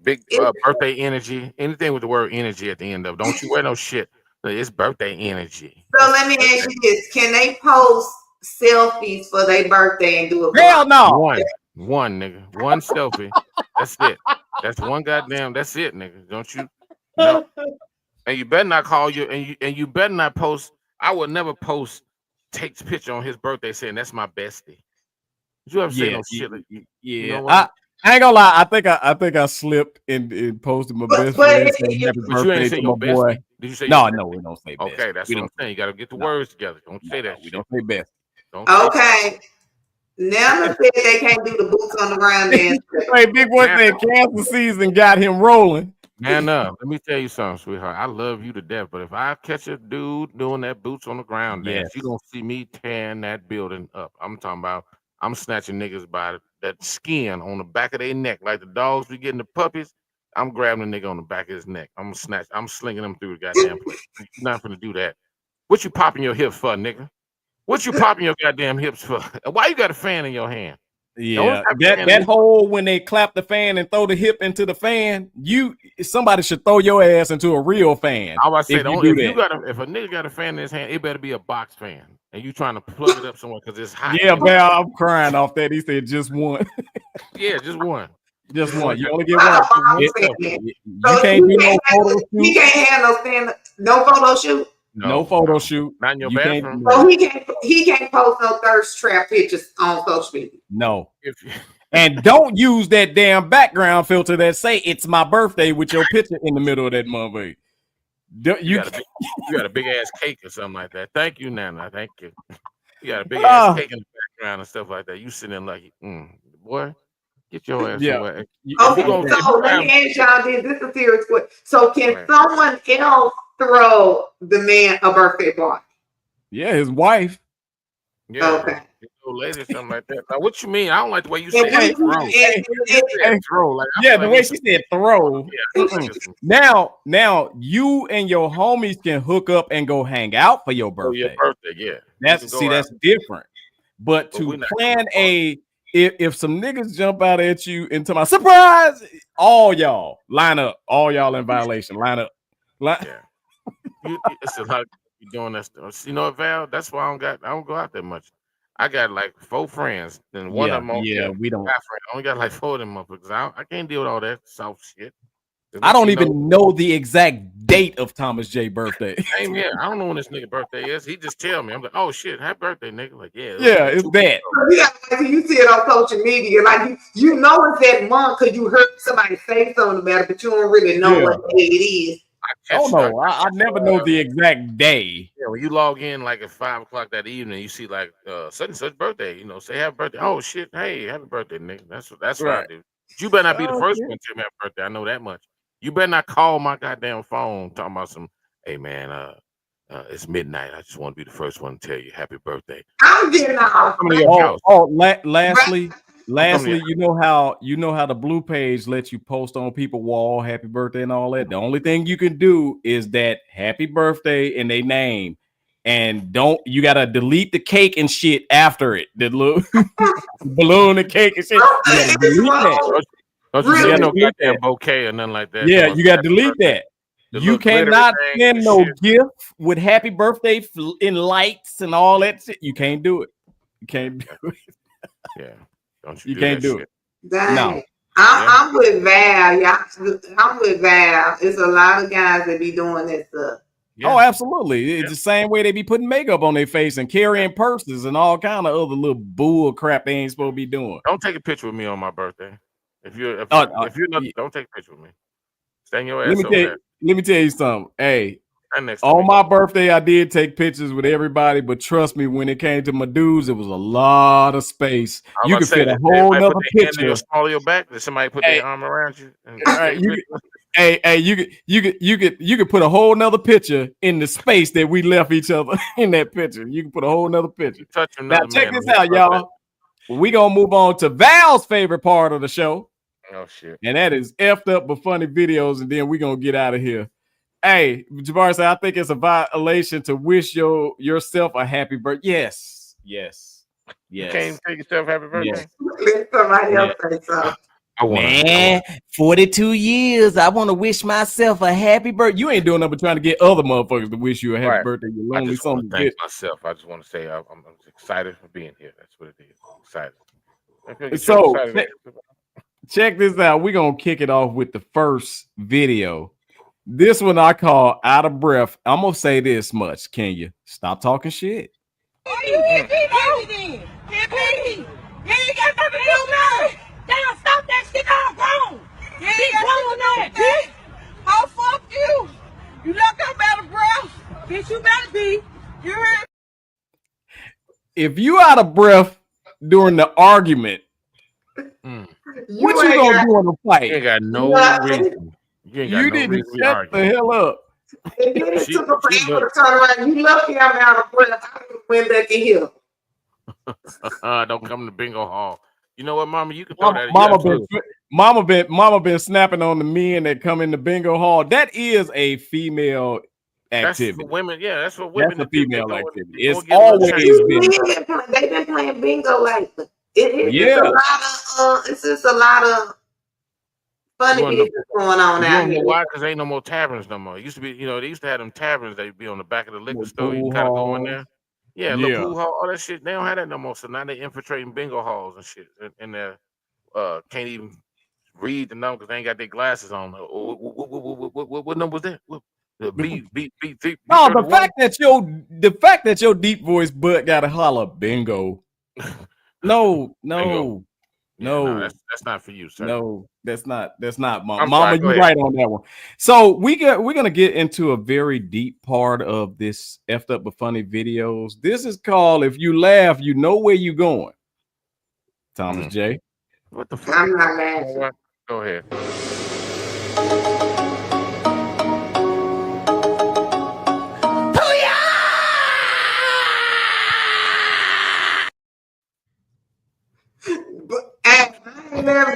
S3: big birthday energy. Anything with the word energy at the end of. Don't you wear no shit. It's birthday energy.
S4: So let me ask you this: can they post selfies for their birthday and do a
S2: hell no?
S3: One nigga, one selfie. That's it. That's one goddamn. That's it, nigga. Don't you? No. And you better not call you, and you better not post. I would never post Tate's picture on his birthday saying that's my bestie. Did you ever say no shit?
S2: You know I ain't gonna lie. I think I slipped and posted my best friend saying happy birthday to my boy.
S3: Did you say
S2: no? We don't say best.
S3: Okay, that's what I'm saying. You got to get the words together. Don't say that.
S2: We don't say best.
S4: Okay. Now they said they can't do the boots on the ground dance.
S2: Hey, big boy said cancer season got him rolling.
S3: Man, let me tell you something, sweetheart. I love you to death, but if I catch a dude doing that boots on the ground dance, you gonna see me tearing that building up. I'm talking about I'm snatching niggas by that skin on the back of their neck, like the dogs we getting the puppies. I'm grabbing the nigga on the back of his neck. I'm slinging them through the goddamn place. You're not gonna do that. What you popping your hips for, nigga? What you popping your goddamn hips for? Why you got a fan in your hand?
S2: Yeah, that hole when they clap the fan and throw the hip into the fan, somebody should throw your ass into a real fan.
S3: I was say, if a nigga got a fan in his hand, it better be a box fan, and you trying to plug it up somewhere because it's hot.
S2: Yeah, man, I'm crying off that. He said just one.
S3: Yeah, just one.
S2: Just one. You only get one. You can't do no photo shoot.
S4: He can't have no photo shoot.
S2: No photo shoot.
S3: Not in your bathroom.
S4: So he can't post no thirst trap pictures on social media.
S2: No. And don't use that damn background filter that say it's my birthday with your picture in the middle of that motherfucker. You
S3: got a big ass cake or something like that. Thank you, Nana. Thank you. You got a big ass cake in the background and stuff like that. You sitting there like, boy, get your ass away.
S4: Okay, so let me ask y'all this. This is a serious question. So can someone else throw the man a birthday party?
S2: Yeah, his wife.
S3: Yeah. Okay. Old lady, something like that. Now, what you mean? I don't like the way you said throw.
S2: The way she said throw. Yeah. Now you and your homies can hook up and go hang out for your birthday.
S3: Your birthday, yeah.
S2: That's different. But to plan if some niggas jump out at you and tell my surprise, all y'all line up. All y'all in violation. Line up.
S3: Yeah. It's like you doing that stuff. You know what, Val? That's why I don't go out that much. I got like 4 friends, and one of them
S2: we don't.
S3: I only got like 4 of them motherfuckers. I can't deal with all that soft shit.
S2: I don't even know the exact date of Thomas J birthday.
S3: Same here. I don't know when this nigga birthday is. He just tell me. I'm like, oh shit, happy birthday, nigga. Like,
S2: it's that.
S4: Yeah, you see it on social media, like you know it's that month because you heard somebody say something about it, but you don't really know what day it is.
S2: I never know the exact day.
S3: Yeah, when you log in like at 5 o'clock that evening, you see like such and such birthday. Say happy birthday. Oh shit, hey, happy birthday, nigga. That's what I do. But you better not be the first one to tell me happy birthday. I know that much. You better not call my goddamn phone talking about some. Hey man, it's midnight. I just want to be the first one to tell you happy birthday.
S4: I'm getting off.
S2: Lastly, you know how the blue page lets you post on people wall happy birthday and all that. The only thing you can do is that happy birthday and they name, and you gotta delete the cake and shit after it. The little balloon and cake and shit. You gotta delete that.
S3: Don't you see no goddamn bouquet or nothing like that?
S2: Yeah, you gotta delete that. You cannot send no gift with happy birthday in lights and all that shit. You can't do it. You can't do it.
S3: Yeah. Don't
S2: you can't do it.
S4: Dang.
S2: No.
S4: I'm with Val. I'm with Val. It's a lot of guys that be doing that stuff.
S2: Yeah. Oh, absolutely. It's the same way they be putting makeup on their face and carrying purses and all kind of other little bull crap they ain't supposed to be doing.
S3: Don't take a picture with me on my birthday. If you're not, don't take a picture with me. Stand your ass over there.
S2: Let me tell you something. Hey, on my birthday, I did take pictures with everybody, but trust me, when it came to my dudes, it was a lot of space. You could fit a whole nother picture.
S3: Your small of your back. Did somebody put their arm around you?
S2: You could put a whole nother picture in the space that we left each other in that picture. You can put a whole nother picture. Now check this out, y'all. We gonna move on to Val's favorite part of the show.
S3: Oh shit!
S2: And that is effed up but funny videos, and then we gonna get out of here. Hey, Jabari said, I think it's a violation to wish yourself a happy birthday. Yes.
S3: You can't take yourself happy birthday.
S4: Let somebody else say something.
S2: Man, 42 years. I want to wish myself a happy birthday. You ain't doing nothing but trying to get other motherfuckers to wish you a happy birthday. You lonely son.
S3: Thank myself. I just want to say I'm excited for being here. That's what it is. Excited.
S2: So check this out. We're gonna kick it off with the first video. This one I call out of breath. I'm gonna say this much. Can you stop talking shit?
S5: You ain't got nothing to do nothing. Damn, stop that shit all wrong. You ain't got that. Oh, fuck you. You look up out of breath. Bitch, you better be. You heard?
S2: If you out of breath during the argument, what you gonna do in the fight?
S3: You ain't got no reason.
S2: You didn't shut the hell up.
S4: And then it took a forever to turn around. You lucky I'm out of breath. I went back in here.
S3: Don't come to bingo hall. You know what, Mama? You can throw that.
S2: Mama been snapping on the men that come in the bingo hall. That is a female activity.
S3: That's for women. Yeah, that's what women.
S2: That's a female activity. It's always been.
S4: They've been playing bingo lately. It's just a lot of funny videos going on out here.
S3: Why? Because ain't no more taverns no more. It used to be, they used to have them taverns. They'd be on the back of the liquor store. You kind of go in there. Yeah, little pool hall, all that shit. They don't have that no more. So now they infiltrating bingo halls and shit. And they can't even read the number because they ain't got their glasses on. What number was that? B.
S2: No, the fact that your deep voice butt gotta holler bingo. No,
S3: that's not for you, sir.
S2: No, that's not Mama. You're right on that one. So we're gonna get into a very deep part of this effed up but funny videos. This is called "If You Laugh, You Know Where You Going." Thomas J.
S3: What the fuck?
S4: I'm not laughing.
S3: Go ahead.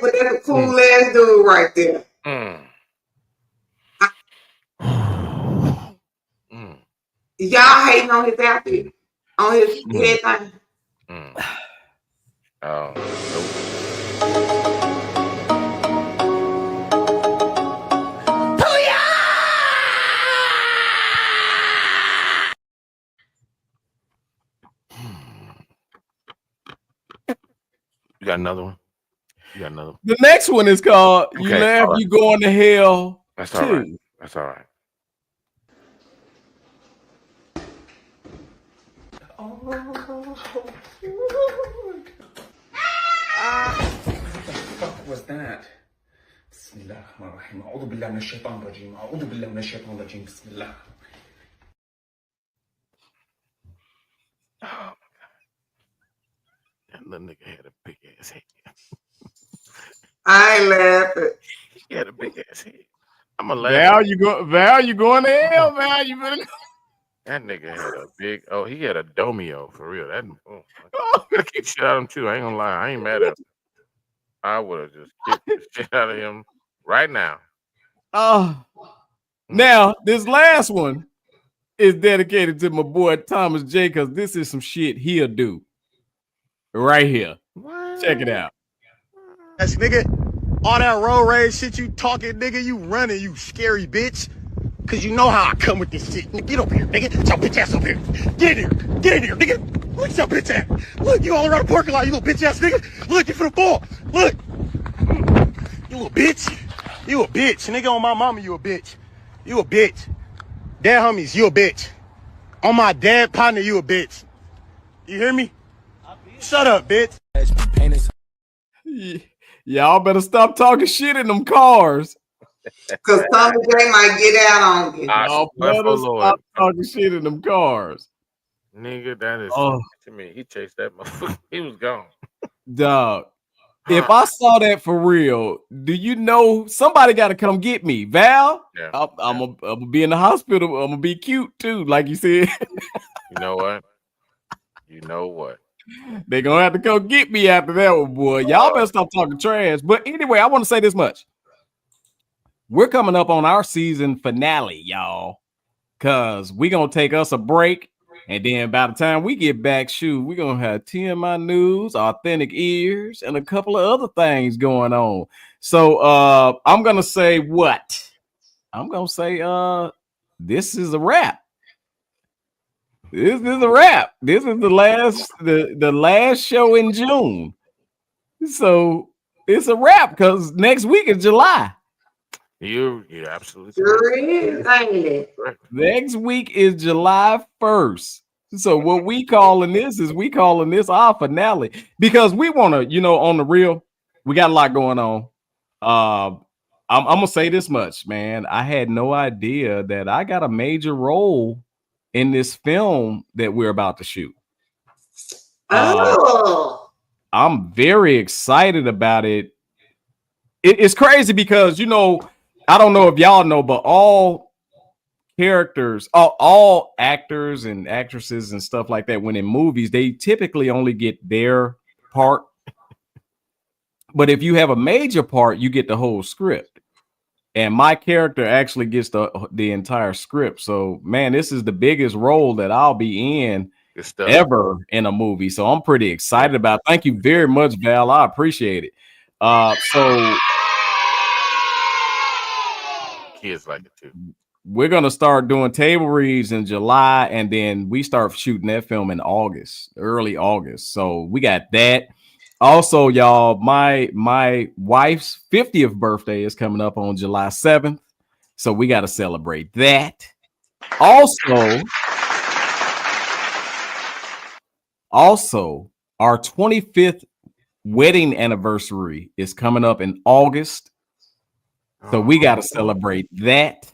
S4: But that's a cool ass dude right there. Y'all hating on his outfit, on his head thing.
S3: Oh, You got another one?
S2: The next one is called "You Laugh, You Going to Hell."
S3: That's all right. That's all right.
S6: What the fuck was that? Bismillah ar-Rahman ar-Rahim. A'udhu billahi minash shaitan rajim. A'udhu billahi minash shaitan rajim. Bismillah.
S3: Oh my God. That little nigga had a big ass head.
S4: I ain't laughing.
S3: He had a big ass head. I'm gonna laugh.
S2: Val, you going to hell, Val? You better.
S3: That nigga had a big. Oh, he had a domio for real. That. Oh, I'm gonna kick shit out of him too. I ain't gonna lie. I ain't mad at him. I would have just kicked the shit out of him right now.
S2: Now this last one is dedicated to my boy Thomas J, because this is some shit he'll do right here.
S3: What?
S2: Check it out.
S7: That's nigga. All that road rage shit you talking, nigga, you running, you scary bitch. Cause you know how I come with this shit. Nigga, get over here, nigga. Get your bitch ass over here. Get in here. Get in here, nigga. Look at your bitch ass. Look, you all around the parking lot, you little bitch ass nigga. Look, get for the ball. Look. You little bitch. You a bitch. Nigga, on my mama, you a bitch. You a bitch. Dad homies, you a bitch. On my dad partner, you a bitch. You hear me? Shut up, bitch.
S2: Y'all better stop talking shit in them cars.
S4: Because Tommy J might get out on you.
S2: Y'all better stop talking shit in them cars.
S3: Nigga, that is to me. He chased that motherfucker. He was gone.
S2: Dog. If I saw that for real, do you know somebody got to come get me? Val,
S3: Yeah.
S2: I'm gonna be in the hospital. I'm gonna be cute too, like you said.
S3: You know what? You know what?
S2: They're gonna have to come get me after that one, boy. Y'all better stop talking trash. But anyway, I want to say this much. We're coming up on our season finale, y'all, because we're gonna take us a break. And then by the time we get back, we're going to have TMI News, Authentic Ears, and a couple of other things going on. So I'm going to say what? I'm going to say this is a wrap. This is a wrap. This is the last show in June. So it's a wrap because next week is July.
S3: You're absolutely
S4: correct.
S2: Next week is July 1st. So what we calling this our finale, because we want to, on the real, we got a lot going on. I'm gonna say this much, man. I had no idea that I got a major role in this film that we're about to shoot. I'm very excited about it. It's crazy because I don't know if y'all know, but all characters, all actors and actresses and stuff like that, when in movies, they typically only get their part. But if you have a major part, you get the whole script. And my character actually gets the entire script. So, man, this is the biggest role that I'll be in ever in a movie. So I'm pretty excited about it. Thank you very much, Val. I appreciate it. So
S3: kids like it too.
S2: We're gonna start doing table reads in July, and then we start shooting that film in August, early August. So we got that. Also, y'all, my wife's 50th birthday is coming up on July 7th, so we got to celebrate that. Also, our 25th wedding anniversary is coming up in August, so we got to celebrate that.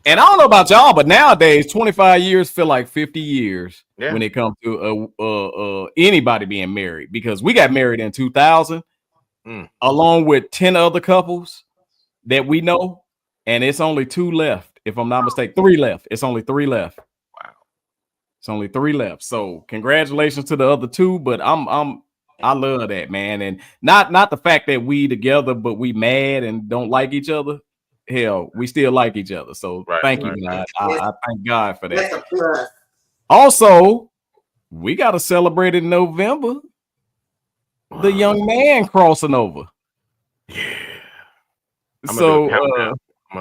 S2: And I don't know about y'all, but nowadays 25 years feel like 50 years when it comes to anybody being married, because we got married in 2000 along with 10 other couples that we know, and it's only 2 left, if I'm not mistaken. 3 left. It's only 3 left.
S3: Wow.
S2: It's only 3 left. So congratulations to the other 2, but I love that, man. And not the fact that we together, but we mad and don't like each other. Hell, we still like each other. So thank you, God. I thank God for that. Also, we got to celebrate in November. The young man crossing over.
S3: Yeah. I'm gonna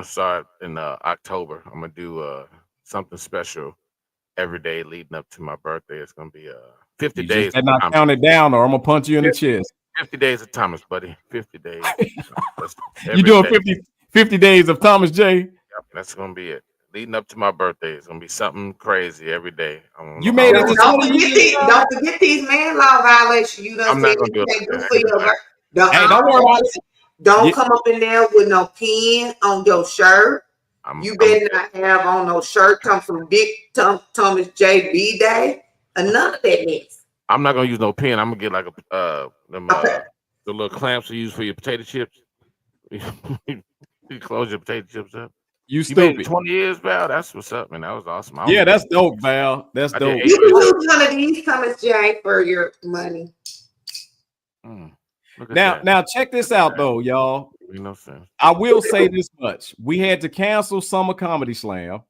S3: start in October. I'm gonna do something special every day leading up to my birthday. It's gonna be 50 days.
S2: And not count it down, or I'm gonna punch you in the chest.
S3: 50 days of Thomas, buddy. 50 days.
S2: You doing 50 days of Thomas J?
S3: Yep, that's gonna be it. Leading up to my birthday, it's gonna be something crazy every day.
S2: You made it.
S4: Don't forget these man law violations. You done said you can't do for your birthday.
S2: Don't worry about it.
S4: Don't come up in there with no pin on your shirt. You better not have on no shirt come from Big Thomas J B Day. None of that mess.
S3: I'm not gonna use no pen. I'm gonna get like a
S4: Okay.
S3: the little clamps you use for your potato chips. You close your potato chips up.
S2: You
S3: You made it
S2: stupid.
S3: 20 years, Val. That's what's up, man. That was awesome. I
S2: Yeah,
S3: only
S2: that's
S3: did,
S2: dope, Val. That's
S3: I did
S2: dope.
S3: 8
S4: You can
S3: years.
S4: use one of these, Thomas J, for your money.
S3: Look at
S2: Now,
S3: that.
S2: now check this out though, y'all.
S3: Made no sense.
S2: I will say this much: we had to cancel Summer Comedy Slam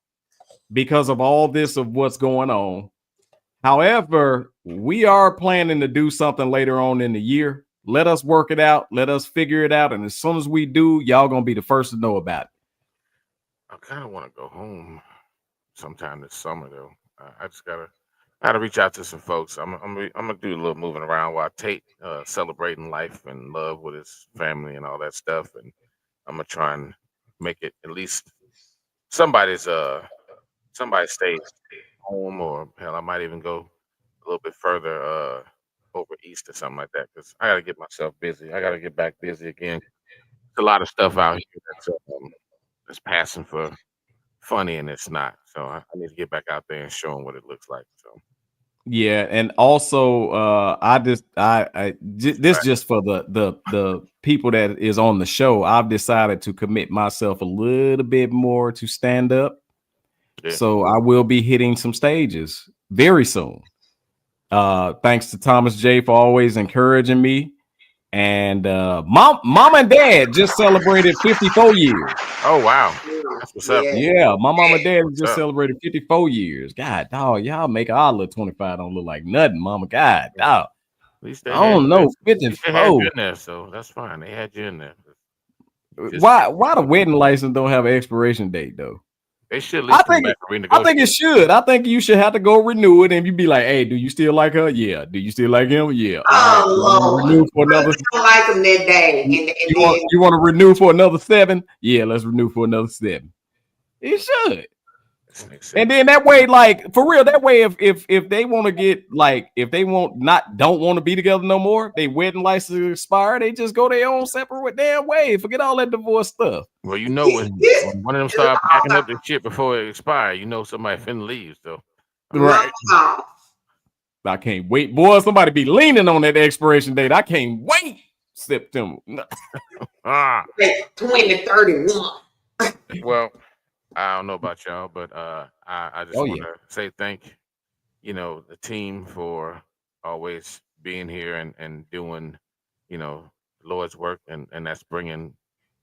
S2: because of all this of what's going on. However, we are planning to do something later on in the year. Let us work it out. Let us figure it out. And as soon as we do, y'all gonna be the first to know about it.
S3: I kind of want to go home sometime this summer, though. I just gotta reach out to some folks. I'm gonna do a little moving around while Tate celebrating life and love with his family and all that stuff, and I'm gonna try and make it at least somebody's stay home, or hell, I might even go a little bit further over east or something like that, because I gotta get myself busy. I gotta get back busy again. There's a lot of stuff out here that's passing for funny, and it's not. So I need to get back out there and show them what it looks like. So
S2: Yeah, and also this just for the people that is on the show. I've decided to commit myself a little bit more to stand up.
S3: yeah.
S2: So I will be hitting some stages very soon. Thanks to Thomas J for always encouraging me. And mom and dad just celebrated 54 years.
S3: Oh wow, that's what's up.
S2: Yeah, my mom and dad just
S3: up?
S2: celebrated 54 years. God, dog, y'all make our little 25 don't look like nothing, mama. God, dog.
S3: At least they
S2: I don't know,
S3: They had you
S2: 54.
S3: in there, so that's fine. They had you in there. Just-
S2: Why the wedding license don't have an expiration date though?
S3: They should at least come back and renegotiate.
S2: I think it should. I think you should have to go renew it, and you be like, "Hey, do you still like her? Yeah. Do you still like him? Yeah. All right.
S4: Oh,
S2: Renew for another.
S4: I don't like them that day.
S2: You want to renew for another 7? Yeah, let's renew for another 7. It should. And then that way, like for real, that way, if they want to get like, if they don't want to be together no more, they wedding license expire, they just go their own separate damn way. Forget all that divorce stuff.
S3: Well, you know, when one of them start packing up their shit before it expires, you know somebody finna leave. So
S2: right. I can't wait, boy. Somebody be leaning on that expiration date. I can't wait. September
S4: 2031.
S3: Well, I don't know about y'all, but I just want to say thank the team for always being here and doing Lord's work, and that's bringing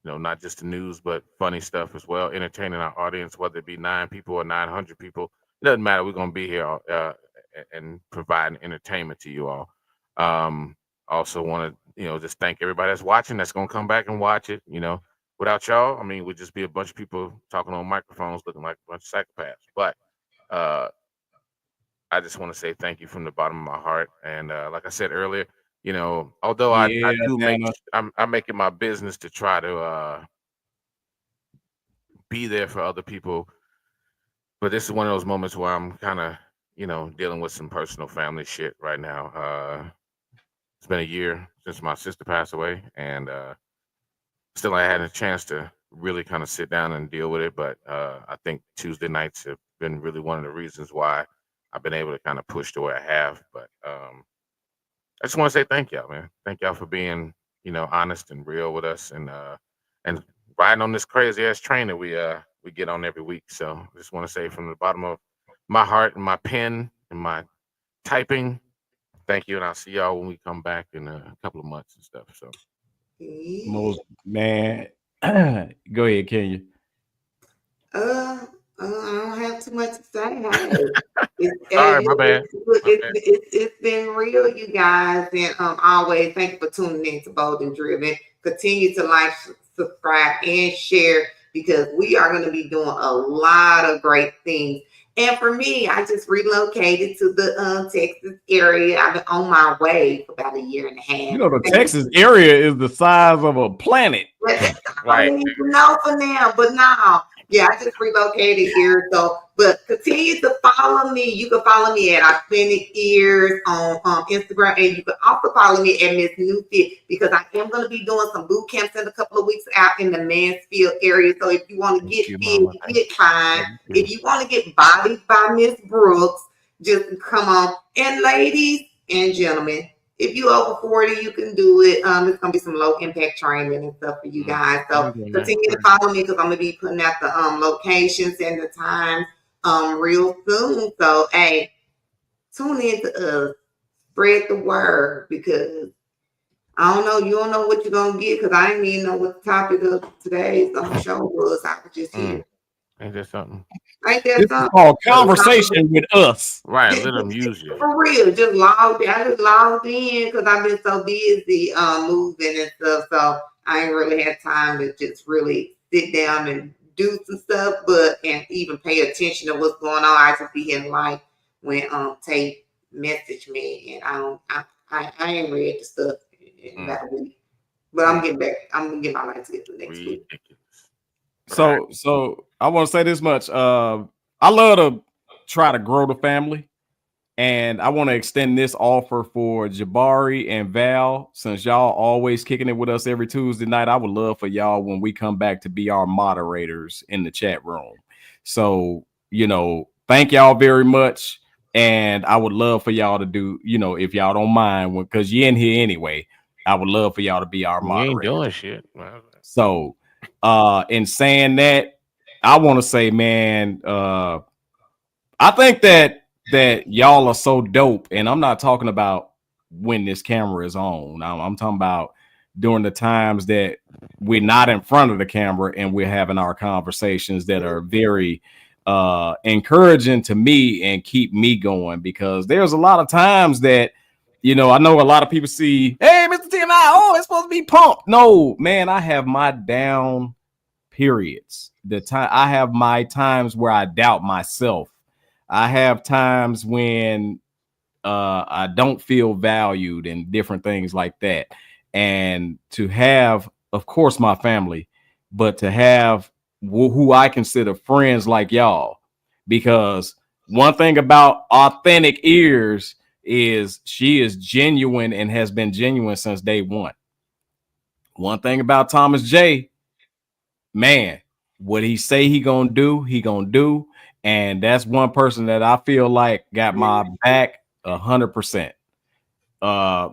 S3: not just the news but funny stuff as well, entertaining our audience, whether it be 9 people or 900 people. It doesn't matter. We're gonna be here and providing entertainment to you all. Also want to just thank everybody that's watching, that's gonna come back and watch it. Without y'all, I mean, we'd just be a bunch of people talking on microphones looking like a bunch of psychopaths. But I just want to say thank you from the bottom of my heart. And like I said earlier, although I make it my business to try to be there for other people, but this is one of those moments where I'm kind of, dealing with some personal family shit right now. It's been a year since my sister passed away, and still I had a chance to really kind of sit down and deal with it. But I think Tuesday nights have been really one of the reasons why I've been able to kind of push to where I have. But I just want to say thank y'all, man. Thank y'all for being, honest and real with us, and riding on this crazy ass train that we get on every week. So I just want to say from the bottom of my heart and my pen and my typing, thank you, and I'll see y'all when we come back in a couple of months and stuff. So.
S2: Most man, go ahead, Kenya.
S4: I don't have too much to say. Hey,
S3: Sorry, my bad.
S4: It's been real, you guys, and always thank you for tuning in to Bold and Driven. Continue to like, subscribe, and share, because we are going to be doing a lot of great things. And for me, I just relocated to the Texas area. I've been on my way for about a year and a half.
S2: The Texas area is the size of a planet.
S4: I don't even know for now, but no. Yeah, I just relocated here. So, but continue to follow me. You can follow me at Authentic Ears on Instagram, and you can also follow me at Miss New Fit, because I am going to be doing some boot camps in a couple of weeks out in the Mansfield area. So if you want to get fit, get fine. If you want to get bodied by Miss Brooks, just come on. And ladies, and gentlemen, if you over 40, you can do it. It's gonna be some low impact training and stuff for you guys. So continue to follow me because I'm gonna be putting out the locations and the times real soon. So hey, tune in to us, spread the word, because I don't know, you don't know what you're gonna get, because I didn't even know what the topic of today's show was. I was just here.
S3: Ain't that something?
S4: Ain't that
S2: This
S4: something?
S2: is called conversation with us.
S3: Right, let them use you.
S4: For real, just logged in. I just logged in because I've been so busy moving and stuff. So I ain't really had time to just really sit down and do some stuff, and even pay attention to what's going on. I just be in life when Tate messaged me, and I ain't read the stuff in about a week. But I'm getting back. I'm gonna get my life together next week.
S2: So I want to say this much. I love to try to grow the family, and I want to extend this offer for Jabari and Val. Since y'all always kicking it with us every Tuesday night, I would love for y'all when we come back to be our moderators in the chat room. So, thank y'all very much. And I would love for y'all to do, if y'all don't mind, because you're in here anyway, I would love for y'all to be our moderators.
S3: You ain't doing shit.
S2: So, in saying that, I want to say, man, I think that y'all are so dope, and I'm not talking about when this camera is on. I'm talking about during the times that we're not in front of the camera and we're having our conversations that are very encouraging to me and keep me going, because there's a lot of times that, I know a lot of people see, hey, MrTMI, oh, it's supposed to be pumped. No, man, I have my down periods. I have my times where I doubt myself. I have times when I don't feel valued and different things like that. And to have, of course, my family, but to have who I consider friends like y'all, because one thing about Authentic Ears is she is genuine and has been genuine since day one. One thing about Thomas J, man, what he say he gonna do. And that's one person that I feel like got my back 100%.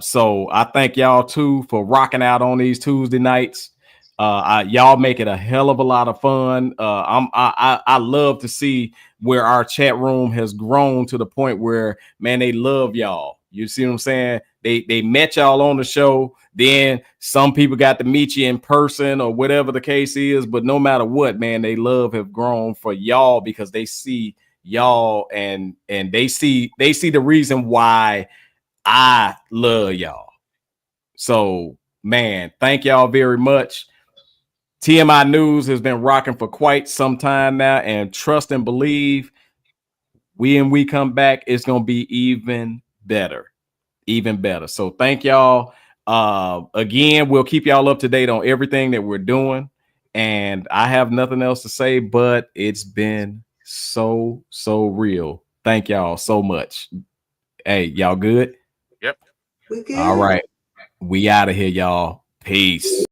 S2: So I thank y'all too for rocking out on these Tuesday nights. Y'all make it a hell of a lot of fun. I love to see where our chat room has grown to the point where, man, they love y'all. You see what I'm saying? They met y'all on the show. Then some people got to meet you in person or whatever the case is. But no matter what, man, they love have grown for y'all because they see y'all and they see the reason why I love y'all. So, man, thank y'all very much. TMI News has been rocking for quite some time now, and trust and believe when we come back, it's going to be even better. So thank y'all. Again, we'll keep y'all up to date on everything that we're doing. And I have nothing else to say, but it's been so real. Thank y'all so much. Hey, y'all good?
S3: Yep.
S4: We good.
S2: All right. We out of here, y'all. Peace.